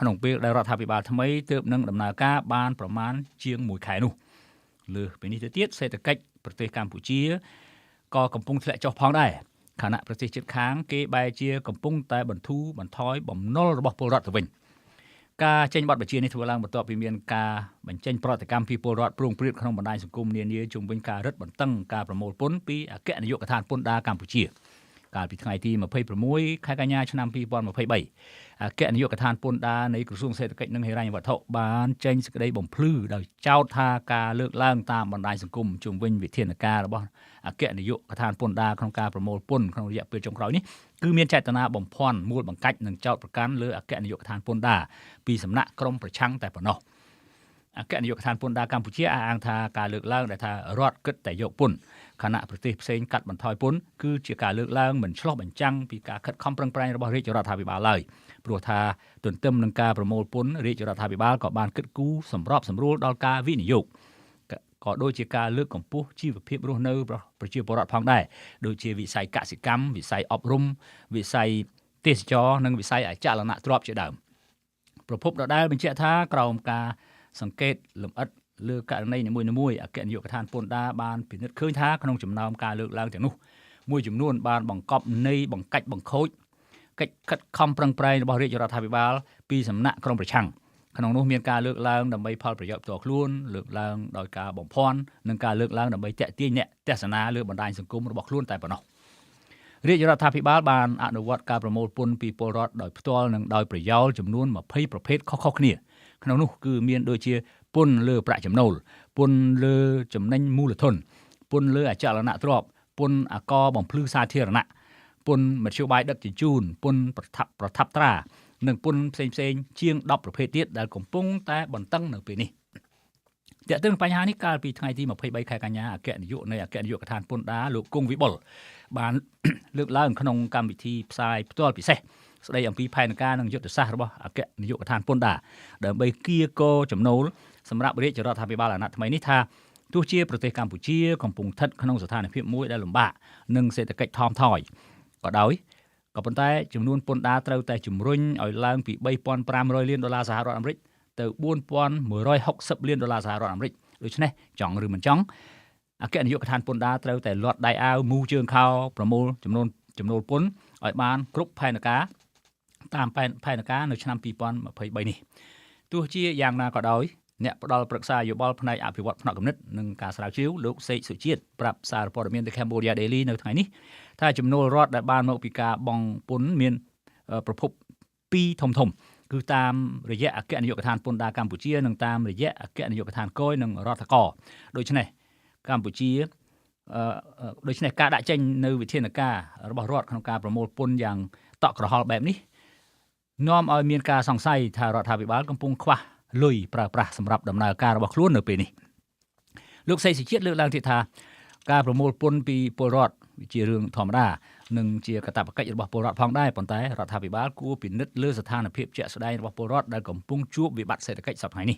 ក្នុងពេលដែលរដ្ឋាភិបាលថ្មីទើបនឹងដំណើរការបានប្រមាណជាង1ខែនោះលើសពីនេះទៅទៀតសេដ្ឋកិច្ចប្រទេសកម្ពុជាក៏កំពុងធ្លាក់ចុះផងដែរខណៈប្រទេសជិតខាងគេបែរជាកំពុងតែបន្ធូរបន្ថយបំណុលរបស់ពលរដ្ឋទៅវិញការចេញបទបញ្ជានេះធ្វើឡើងបន្ទាប់ពីមានការបញ្ចេញប្រតិកម្មពីពលរដ្ឋប្រងព្រាតក្នុងបណ្ដាញសង្គមនានាជុំវិញការរឹតបន្តឹងការប្រមូលពន្ធពីអគ្គនាយកដ្ឋានពន្ធដារកម្ពុជាកាលពីថ្ងៃទី26ខែកញ្ញាឆ្នាំ2023អគ្គនាយកដ្ឋានពន្ធដារនៃក្រសួងសេដ្ឋកិច្ចនិងហិរញ្ញវត្ថុបានចេញសេចក្តីបំភ្លឺដោយចោទថាការលើកឡើងតាមបណ្ដាញសង្គមជុំវិញវិធានការរបស់អគ្គនាយកដ្ឋានពន្ធដារក្នុងការប្រមូលពន្ធក្នុងរយៈពេលចុងក្រោយនេះគឺមានចេតនាបំភាន់មូលបង្កាច់និងចោទប្រកាន់លើអគ្គនាយកដ្ឋានពន្ធដារពីសំណាក់ក្រមប្រឆាំងតែប៉ុណ្ណោះ អគ្គនាយកដ្ឋានពន្ធដារកម្ពុជាអះអាងថាការលើកឡើងដែលថារដ្ឋគិតតែយកពន្ធខណៈប្រទេសផ្សេងកាត់បន្ថយពន្ធគឺជាការលើកឡើងមិនឆ្លោះបញ្ចាំងពីការខិតខំប្រឹងប្រែងរបស់រាជរដ្ឋាភិបាលឡើយព្រោះថាទន្ទឹមនឹងការប្រមូលពន្ធរាជរដ្ឋាភិបាលក៏បានគិតគូរសម្របសម្រួលដល់ការវិនិយោគក៏ដូចជាការលើកកម្ពស់ជីវភាពរស់នៅប្រជាពលរដ្ឋផងដែរដូចជាវិស័យកសិកម្មវិស័យអប់រំវិស័យទេសចរនិងវិស័យអចលនទ្រព្យជាដើមប្រពន្ធដដែលបញ្ជាក់ថាក្រោមការសង្កេតលម្អិតលើករណីនីមួយៗអគ្គនាយកដ្ឋានពន្ធដារបានពិនិត្យឃើញថាក្នុងចំណោមការលើកឡើងទាំងនោះមួយចំនួនបានបង្កប់នៃបង្កាច់បង្ខូចកិច្ចខិតខំប្រឹងប្រែងរបស់រាជរដ្ឋាភិបាលពីសំណាក់ក្រមប្រឆាំងក្នុងនោះមានការលើកឡើងដើម្បីផលប្រយោជន៍ផ្ទាល់ខ្លួនលើកឡើងដោយការបំភាន់និងការលើកឡើងដើម្បីទាក់ទាញអ្នកទស្សនាលើបណ្ដាញសង្គមរបស់ខ្លួនតែប៉ុណ្ណោះរាជរដ្ឋាភិបាលបានអនុវត្តការប្រមូលពន្ធពីពលរដ្ឋដោយផ្ទាល់និងដោយប្រយោលចំនួន20ប្រភេទខុសៗគ្នាក្នុងនោះគឺមានដូចជាពន្ធលើប្រាក់ចំណូលពន្ធលើចំណេញមូលធនពន្ធលើអចលនទ្រព្យពន្ធអាករបំភ្លឺសាធារណៈពន្ធមធ្យោបាយដឹកជញ្ជូនពន្ធប្រថាប់ត្រានិងពន្ធផ្សេងៗជាង10ប្រភេទទៀតដែលកំពុងតែបន្តឹងនៅពេលនេះទាក់ទងបញ្ហានេះកាលពីថ្ងៃទី23ខែកញ្ញាអគ្គនាយកនៃអគ្គនាយកដ្ឋានពន្ធដារលោកគង់វិបុលបានលើកឡើងក្នុងកម្មវិធីផ្សាយផ្ទាល់ពិសេសស្ដីអំពីផែនការនិងយុទ្ធសាស្ត្ររបស់អគ្គនាយកដ្ឋានពន្ធដារដើម្បីគៀកចំណូលសម្រាប់រាជរដ្ឋាភិបាលអាណត្តិថ្មីនេះថាទោះជាប្រទេសកម្ពុជាកំពុងស្ថិតក្នុងស្ថានភាពមួយដែលលំបាកនិងសេដ្ឋកិច្ចថមថយក៏ដោយក៏ប៉ុន្តែចំនួនពន្ធដារត្រូវតែជំរុញឲ្យឡើងពី$3,500 លានសហរដ្ឋអាមេរិកទៅ$4,160 លានសហរដ្ឋអាមេរិកដូច្នេះចង់ឬមិនចង់អគ្គនាយកដ្ឋានពន្ធដារត្រូវតែលាត់ដៃអាវមូជើងខោប្រមូលចំនួនពន្ធឲ្យបានគ្រប់ផែនការតាមផែនការនៅឆ្នាំ2023នេះទោះជាយ៉ាងណាក៏ដោយអ្នកផ្ដល់ប្រឹក្សាយោបល់ផ្នែកអភិវឌ្ឍផ្នែកគំនិតនិងការស្រាវជ្រាវលោកសេកសុជាតិប្រាប់សារព័ត៌មាន The Cambodia Daily នៅថ្ងៃនេះថាចំនួនរដ្ឋដែលបានមកពីការបង់ពន្ធមានប្រភព2ធំគឺតាមរយៈអគ្គនាយកដ្ឋានពន្ធដារកម្ពុជានិងតាមរយៈអគ្គនាយកដ្ឋានគយនិងរដ្ឋកដូច្នេះកម្ពុជាដូច្នេះការដាក់ចេញនៅវិធានការរបស់រដ្ឋក្នុងការប្រមូលពន្ធយ៉ាងតក់ក្រហល់បែបនេះនាំឲ្យមានការសង្ស័យថារដ្ឋាភិបាលកំពុងខ្វះលុយប្រើប្រាស់សម្រាប់ដំណើរការរបស់ខ្លួននៅពេលនេះលោកសេកសុជាតិលើកឡើងទៀតថាការប្រមូលពន្ធពីពលរដ្ឋជារឿងធម្មតានិងជាកាតព្វកិច្ចរបស់ពលរដ្ឋផងដែរប៉ុន្តែរដ្ឋាភិបាលគួរពិនិត្យលើស្ថានភាពជាក់ស្ដែងរបស់ពលរដ្ឋដែលកំពុងជួបវិបត្តិសេដ្ឋកិច្ចសប្តាហ៍នេះ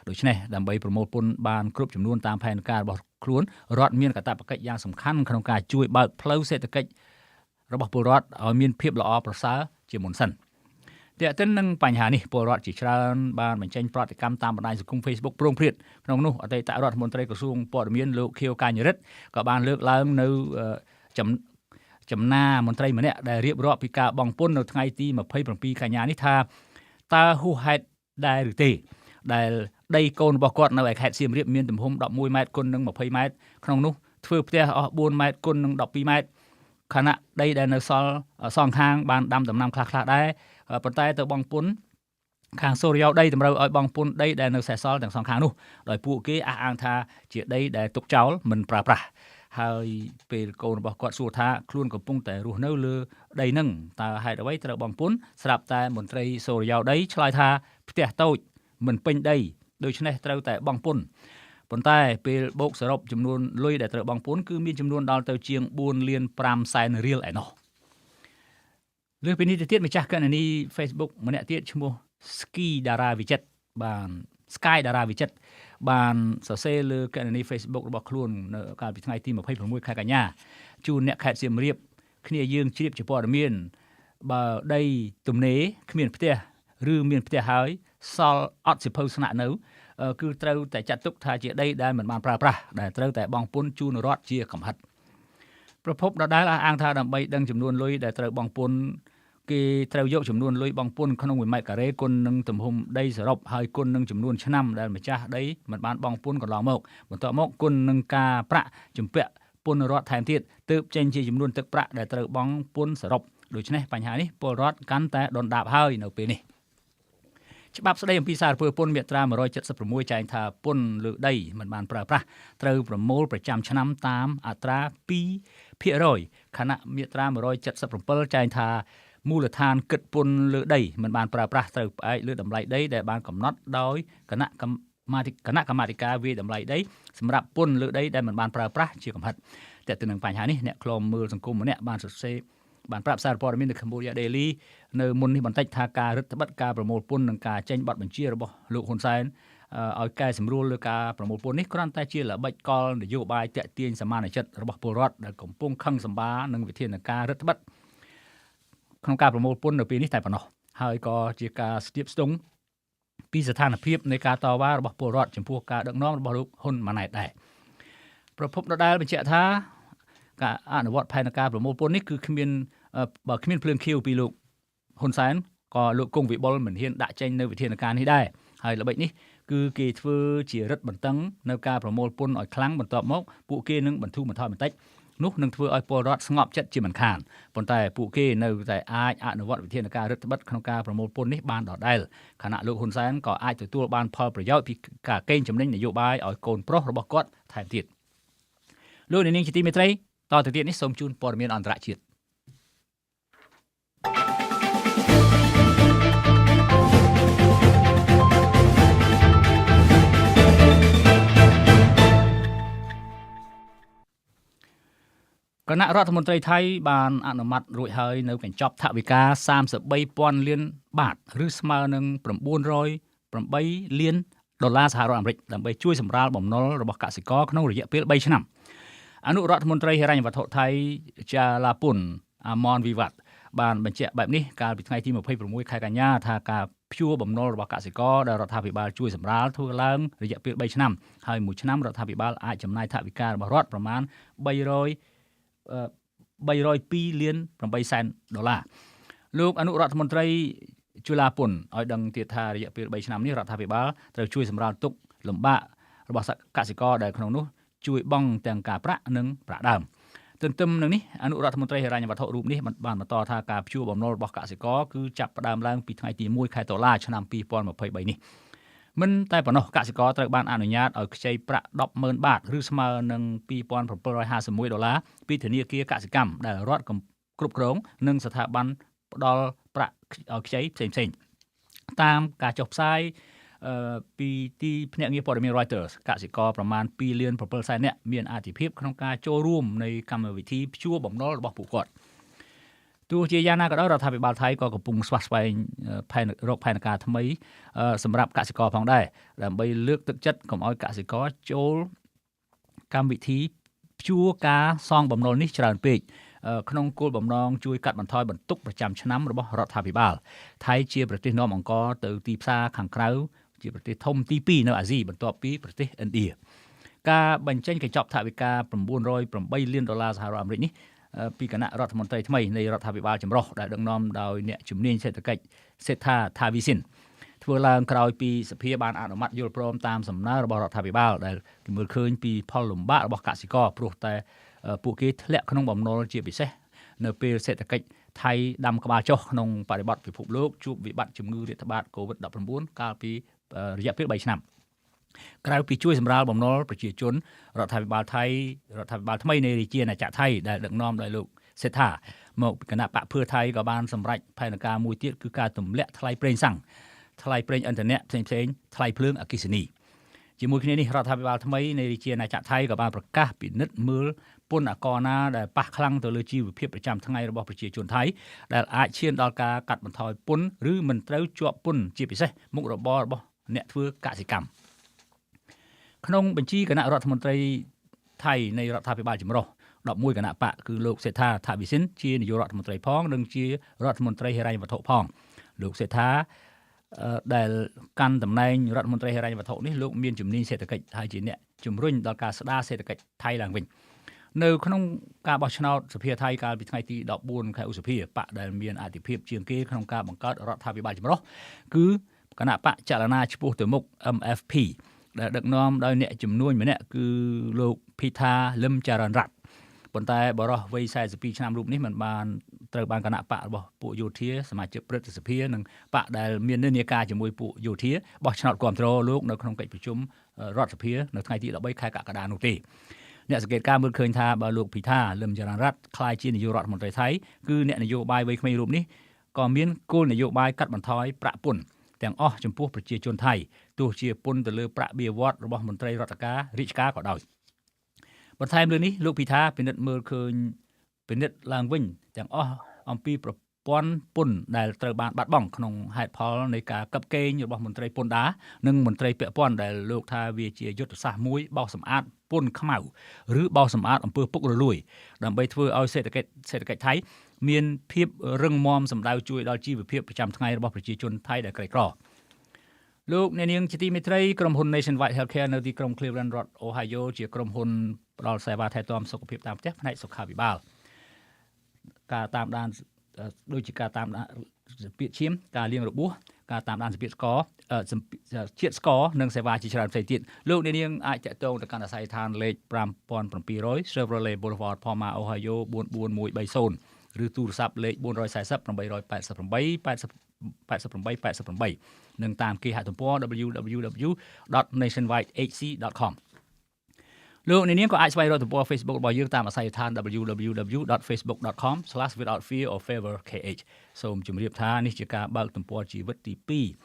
ដូច្នេះដើម្បីប្រមូលពន្ធបានគ្រប់ចំនួនតាមផែនការរបស់ខ្លួនរដ្ឋមានកាតព្វកិច្ចយ៉ាងសំខាន់ក្នុងការជួយបើកផ្លូវសេដ្ឋកិច្ចរបស់ពលរដ្ឋឲ្យមានភាពល្អប្រសើរជាមុនសិនទាក់ទិននឹងបញ្ហានេះពលរដ្ឋជាច្រើនបានបញ្ចេញប្រតិកម្មតាមបណ្ដាញសង្គម Facebook ប្រងព្រាតក្នុងនោះអតីតរដ្ឋមន្ត្រីក្រសួងព័ត៌មានលោកខៀវកាញ់រិទ្ធក៏បានលើកឡើងនៅចំណាមន្ត្រីម្នាក់ដែលរៀបរាប់ពីការបង់ពន្ធនៅថ្ងៃទី27កញ្ញានេះថាតើហួសហេតុដែរឬទេដែលដីកូនរបស់គាត់នៅឯខេត្តសៀមរាបមានទំហំ11ម៉ែត្រគុណនឹង20ម៉ែត្រក្នុងនោះធ្វើផ្ទះអស់4ម៉ែត្រគុណនឹង12ម៉ែត្រខណៈដីដែលនៅសល់សងខាងបានដាំដំណាំខ្លះៗដែរប៉ុន្តែទៅបង់ពន្ធខាងសូរិយោដីតម្រូវឲ្យបង់ពន្ធដីដែលនៅសេសសល់ទាំងសងខាងនោះដោយពួកគេអះអាងថាជាដីដែលទុកចោលមិនប្រើប្រាស់ហើយពេលកូនរបស់គាត់សួរថាខ្លួនកំពុងតែរស់នៅលើដីហ្នឹងតើហេតុអ្វីត្រូវបង់ពន្ធស្រាប់តែមន្ត្រីសូរិយោដីឆ្លើយថាផ្ទះតូចមិនពេញដីដូច្នេះត្រូវតែបង់ពន្ធប៉ុន្តែពេលបូកសរុបចំនួនលុយដែលត្រូវបង់ពន្ធគឺមានចំនួនដល់ទៅជាង4.5 សែនរៀលឯណោះលើពីនេះទៅទៀតម្ចាស់គណនី Facebook ម្នាក់ទៀតឈ្មោះ Sky Dara Vichit បានសរសេរលើគណនី Facebook របស់ខ្លួននៅកាលពីថ្ងៃទី26ខែកញ្ញាជូនអ្នកខេត្តសៀមរាបគ្នាយើងជ្រាបជាព័ត៌មានបើដីទំនេរគ្មានផ្ទះឬមានផ្ទះហើយសល់អត់សិភៅស្នាក់នៅគឺត្រូវតែចាត់ទុកថាជាដីដែលមិនបានប្រើប្រាស់ដែលត្រូវតែបង់ពន្ធជូនរដ្ឋជាកំហិតប្រភពដដែលអះអាងថាដើម្បីដឹងចំនួនលុយដែលត្រូវបង់ពន្ធគេត្រូវយកចំនួនលុយបង់ពន្ធក្នុង1ម៉ែត្រការ៉េគុណនឹងទំហំដីសរុបហើយគុណនឹងចំនួនឆ្នាំដែលម្ចាស់ដីមិនបានបង់ពន្ធកន្លងមកបន្ទាប់មកគុណនឹងការប្រាក់ជំពាក់ពន្ធរដ្ឋថែមទៀតទើបចេញជាចំនួនទឹកប្រាក់ដែលត្រូវបង់ពន្ធសរុបដូច្នេះបញ្ហានេះពលរដ្ឋកាន់តែដុនដាបហើយនៅពេលនេះច្បាប់ស្តីអំពីសារពើពន្ធមាត្រា176ចែងថាពន្ធលើដីមិនបានប្រើប្រាស់ត្រូវប្រមូលប្រចាំឆ្នាំតាមអត្រា 2% ខណៈមាត្រា177ចែងថាមូលដ្ឋានគិតពន្ធលើដីមិនបានប្រើប្រាស់ត្រូវផ្អែកលើតម្លៃដីដែលបានកំណត់ដោយគណៈ គណៈកម្មាធិការវិតម្លៃដីសម្រាប់ពន្ធលើដីដែលមិនបានប្រើប្រាស់ជាកំហិតតែទៅនឹងបញ្ហានេះអ្នកខ្លមមើលសង្គមម្នាក់បានសរសេរបានប្រាប់សារព័ត៌មាននៅ Cambodia Daily នៅមុននេះបន្តិចថាការរឹតបន្តឹងការប្រមូលពន្ធនិងការចេញប័ណ្ណបញ្ជារបស់លោកហ៊ុនសែនឲ្យកែសម្រួលលើការប្រមូលពន្ធនេះគ្រាន់តែជាល្បិចកលនយោបាយតាក់ទាញសមានចិត្តរបស់ពលរដ្ឋដែលកំពុងខឹងសម្បានឹងវិធានការរឹតបន្តឹងក្នុងការប្រមូលពន្ធនៅពេលនេះតែប៉ុណ្ណោះហើយក៏ជាការស្ទាបស្ទង់ពីស្ថានភាពនៃការតវ៉ារបស់ពលរដ្ឋចំពោះការដឹកនាំរបស់លោកហ៊ុនម៉ាណែតដែរប្រពន្ធដដែលបញ្ជាក់ថាការអនុវត្តផែនការប្រមូលពន្ធនេះគឺគ្មានភ្លើងខៀវពីលោកហ៊ុនសែនក៏លោកគង់វិបុលមិនហ៊ានដាក់ចេញនៅវិធានការនេះដែរហើយល្បិចនេះគឺគេធ្វើជារឹតបន្តឹងនៅការប្រមូលពន្ធឲ្យខ្លាំងបន្ទាប់មកពួកគេនឹងបន្ធូរបន្ថយបន្តិចនោះនឹងធ្វើឲ្យពលរដ្ឋស្ងប់ចិត្តជាមិនខានប៉ុន្តែពួកគេនៅតែអាចអនុវត្តវិធានការរឹតបន្តឹងក្នុងការប្រមូលពន្ធនេះបានដដែលខណៈលោកហ៊ុនសែនក៏អាចទទួលបានផលប្រយោជន៍ពីការកេងចំណេញនយោបាយឲ្យកូនប្រុសរបស់គាត់ថែមទៀតលោកនាងជាទីមេត្រីតទៅទៀតនេះសូមជូនព័ត៌មានអន្តរជាតិគណៈរដ្ឋមន្ត្រីថៃបានអនុម័តរួចហើយនៅកញ្ចប់ថវិកា 33,000 លានបាតឬស្មើនឹង908 លានដុល្លារសហរដ្ឋអាមេរិកដើម្បីជួយសម្រាលបំណុលរបស់កសិករក្នុងរយៈពេល3ឆ្នាំអនុរដ្ឋមន្ត្រីហិរញ្ញវត្ថុថៃចាឡាពុនអាម៉នវីវ៉ាត់បានបញ្ជាក់បែបនេះកាលពីថ្ងៃទី26ខែកញ្ញាថាការព្យួរបំណុលរបស់កសិករដែលរដ្ឋាភិបាលជួយសម្រាលធ្វើឡើងរយៈពេល3ឆ្នាំហើយមួយឆ្នាំរដ្ឋាភិបាលអាចចំណាយថវិការបស់រដ្ឋប្រមាណ302 លាន 8 សែនដុល្លារលោកអនុរដ្ឋមន្ត្រីជូឡាពុនឲ្យដឹងទៀតថារយៈពេល3ឆ្នាំនេះរដ្ឋាភិបាលត្រូវជួយសម្រាលទុក្ខលំបាករបស់កសិករដែលក្នុងនោះជួយបង់ទាំងការប្រាក់និងប្រាក់ដើមទន្ទឹមនឹងនេះអនុរដ្ឋមន្ត្រីហិរញ្ញវត្ថុរូបនេះបានបន្តថាការព្យួរបំណុលរបស់កសិករគឺចាប់ផ្ដើមឡើងពីថ្ងៃទី1ខែតុលាឆ្នាំ2023នេះមិនតែប៉ុណ្ណោះកសិករត្រូវបានអនុញ្ញាតឲ្យខ្ចីប្រាក់ 10,000 បាតឬស្មើនឹង2,751 ដុល្លារពីធនាគារកសិកម្មដែលរដ្ឋគ្រប់គ្រងនិងស្ថាប័នផ្ដល់ប្រាក់ឲ្យខ្ចីផ្សេងៗតាមការចុះផ្សាយពីទីភ្នាក់ងារព័ត៌មាន Reuters កសិករប្រមាណ2លាន 7 សែននាក់មានអាទិភាពក្នុងការចូលរួមនៃកម្មវិធីព្យួរបំណុលរបស់ពួកគាត់ទោះជាយ៉ាងណាក៏ដោយរដ្ឋាភិបាលថៃក៏កំពុងស្វាស្វែងផែនការថ្មីសម្រាប់កសិករផងដែរដើម្បីលើកទឹកចិត្តកុំឲ្យកសិករចូលកម្មវិធីព្យួរការសងបំណុលនេះច្រើនពេកក្នុងគោលបំណងជួយកាត់បន្ថយបន្ទុកប្រចាំឆ្នាំរបស់រដ្ឋាភិបាលថៃជាប្រទេសនាំអង្ករទៅទីផ្សារខាងក្រៅជាប្រទេសធំទី2នៅអាស៊ីបន្ទាប់ពីប្រទេសឥណ្ឌាការបញ្ចេញកញ្ចប់ថវិកា908 លានដុល្លារសហរដ្ឋអាមេរិកនេះពីគណៈរដ្ឋមន្ត្រីថ្មីនៃរដ្ឋាភិបាលចម្រុះដែលដឹកនាំដោយអ្នកជំនាញសេដ្ឋកិច្ចសេដ្ឋាថាវីសិនធ្វើឡើងក្រោយពីសភាបានអនុម័តយល់ព្រមតាមសំណើរបស់រដ្ឋាភិបាលដែលគេមើលឃើញពីផលលំបាករបស់កសិករព្រោះតែពួកគេធ្លាក់ក្នុងបំណុលជាពិសេសនៅពេលសេដ្ឋកិច្ចថៃដាំក្បាលចុះក្នុងបរិបទពិភពលោកជួបវិបត្តិជំងឺរាតត្បាត COVID-19 កាលពីរយៈពេល3ឆ្នាំក្រៅពីជួយសម្រាលបំណុលប្រជាជនរដ្ឋាភិបាលថ្មីនៃរាជាណាចក្រថៃដែលដឹកនាំដោយលោកសេដ្ឋាមកគណៈបកភឿថៃក៏បានសម្រេចផែនការមួយទៀតគឺការទម្លាក់ថ្លៃប្រេងសាំងថ្លៃប្រេងឥន្ធនៈផ្សេងៗថ្លៃភ្លើងអគ្គិសនីជាមួយគ្នានេះរដ្ឋាភិបាលថ្មីនៃរាជាណាចក្រថៃក៏បានប្រកាសពិនិត្យមើលពន្ធអករណាដែលប៉ះខ្លាំងទៅលើជីវភាពប្រចាំថ្ងៃរបស់ប្រជាជនថៃដែលអាចឈានដល់ការកាត់បន្ថយពន្ធឬមិនត្រូវជាប់ពន្ធជាពិសេសមុខរបររបស់អ្នកធ្វើកសិកម្មក្នុងបញ្ជីគណៈរដ្ឋមន្ត្រីថៃនៃរដ្ឋាភិបាលចម្រុះ11គណៈបកគឺលោកសេដ្ឋាថាវិសិនជានាយករដ្ឋមន្ត្រីផងនិងជារដ្ឋមន្ត្រីហិរញ្ញវត្ថុផងលោកសេដ្ឋាដែលកាន់តំណែងរដ្ឋមន្ត្រីហិរញ្ញវត្ថុនេះលោកមានជំនាញសេដ្ឋកិច្ចហើយជាអ្នកជំរុញដល់ការស្ដារសេដ្ឋកិច្ចថៃឡើងវិញនៅក្នុងការបោះឆ្នោតសភាថៃកាលពីថ្ងៃទី14ខែឧសភាបកដែលមានអាទិភាពជាងគេក្នុងការបង្កើតរដ្ឋាភិបាលចម្រុះគឺគណៈបកចលនាឆ្ពោះទៅមុខ MFP ដែលដឹកនាំដោយអ្នកជំនួញម្នាក់គឺលោកភីថាលឹមចារ៉ាន់រ៉ាត់ប៉ុន្តែបរិះវ័យ42ឆ្នាំរូបនេះមិនបានត្រូវបានគណៈបករបស់ពួកយោធាសមាជិកព្រឹទ្ធសភានិងបកដែលមាននិន្នាការជាមួយពួកយោធាបោះឆ្នោតគ្រប់គ្រងលោកនៅក្នុងកិច្ចប្រជុំរដ្ឋសភានៅថ្ងៃទី13ខែកក្កដានោះទេអ្នកសង្កេតការណ៍មើលឃើញថាបើលោកភីថាលឹមចារ៉ាន់រ៉ាត់ក្លាយជានាយករដ្ឋមន្ត្រីថៃគឺអ្នកនយោបាយវ័យក្មេងរូបនេះក៏មានគោលនយោបាយកាត់បន្ថយប្រាក់ពន្ធ ទាំងអស់ចំពោះប្រជាជនថៃទោះជាពន្ធទៅលើប្រាក់បៀវត្សរបស់មន្ត្រីរដ្ឋការរាជការក៏ដោយបន្ថែមលើនេះលោកពិថាពិនិត្យមើលឃើញពិនិត្យឡើងវិញទាំងអស់អំពីប្រព័ន្ធពន្ធដែលត្រូវបានបាត់បង់ក្នុងហេតុផលនៃការកັບកេងរបស់មន្ត្រីពន្ធដារនិងមន្ត្រីពាក់ព័ន្ធដែលលោកថាវាជាយុទ្ធសាស្ត្រមួយបោសសម្អាតពន្ធខ្មៅឬបោសសម្អាតអំពើពុករលួយដើម្បីធ្វើឲ្យសេដ្ឋកិច្ចថៃមានភាពរឹងមាំសម្ដៅជួយដល់ជីវភាពប្រចាំថ្ងៃរបស់ប្រជាជនថៃដែលក្រីក្រលោកអ្នកនាងជាទីមេត្រីក្រុមហ៊ុន Nationwide Healthcare នៅទីក្រុង Cleveland រដ្ឋ Ohio ជាក្រុមហ៊ុនផ្ដល់សេវាថែទាំសុខភាពតាមផ្ទះផ្នែកសុខាភិបាលការតាមដានដូចជាការតាមដានសម្ពាធឈាមការលាងរបួសការតាមដានសម្ពាធស្ករជាតិស្ករនិងសេវាជាច្រើនផ្សេងទៀតលោកអ្នកនាងអាចតាក់ទងទៅកាន់អាស័យដ្ឋានលេខ5700 Chevrolet Boulevard Palma Ohio 44130ឬទូរស័ព្ទលេខ440 និងតាមគេហទំព័រ www.nationwidehc.com លោកអ្នកនាងក៏អាចស្វែងរកទំព័រ Facebook របស់យើងតាមអាស័យដ្ឋាន www.facebook.com/withoutfearorfavorkh សូមជម្រាបថានេះជាការបើកទំព័រជីវិតទី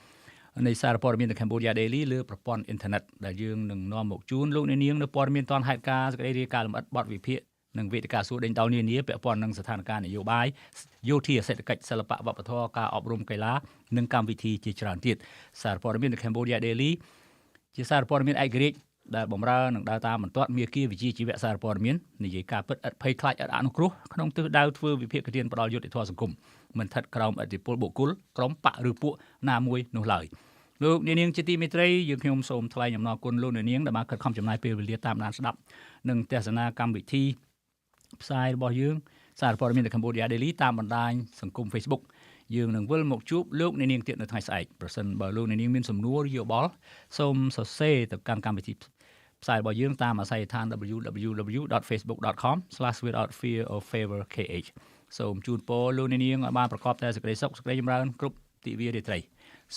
2នៃសារព័ត៌មាន The Cambodia Daily លើប្រព័ន្ធអ៊ីនធឺណិតដែលយើងនឹងនាំមកជូនលោកអ្នកនាងនៅព័ត៌មានទាន់ហេតុការណ៍សេចក្តីរាយការណ៍លម្អិតបទវិភាគនិងវេទិកាសួរដេញដោលនានាពាក់ព័ន្ធនឹងស្ថានភាពនយោបាយយោធាសេដ្ឋកិច្ចសិល្បៈវប្បធម៌ការអប់រំកីឡានិងកម្មវិធីជាច្រើនទៀតសារព័ត៌មាន The Cambodia Daily ជាសារព័ត៌មានឯករាជ្យដែលបម្រើនឹងដើរតាមបន្ទាត់មាគ៌ាវិជ្ជាជីវៈសារព័ត៌មាននិយាយការពិតឥតភ័យខ្លាចឥតអនុគ្រោះក្នុងទិសដៅធ្វើវិភាគទានផ្ដាល់យុត្តិធម៌សង្គមមិនស្ថិតក្រោមឥទ្ធិពលបុគ្គលក្រុមបកឬពួកណាមួយនោះឡើយលោកអ្នកនាងជាទីមេត្រីយើងខ្ញុំសូមថ្លែងអំណរគុណលោកអ្នកនាងដែលបានខិតខំចំណាយពេលវេលាតាមដានស្ដាប់និងទស្សនាកម្មវិធីផ្សាយរបស់យើងសារព័ត៌មាន The Cambodia Daily តាមបណ្ដាញសង្គម Facebook យើងនឹងវិលមកជួបលោកអ្នកនាងទៀតនៅថ្ងៃស្អែកប្រសិនបើលោកអ្នកនាងមានសំណួរយោបល់សូមសរសេរទៅកាន់កម្មវិធីផ្សាយរបស់យើងតាមអាស័យដ្ឋាន www.facebook.com/withoutfearorfavorkh សូមជូនពរលោកអ្នកនាងឲ្យបានប្រកបតែសេចក្តីសុខសេចក្តីចម្រើនគ្រប់ទិវារាត្រី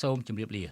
សូមជម្រាបលា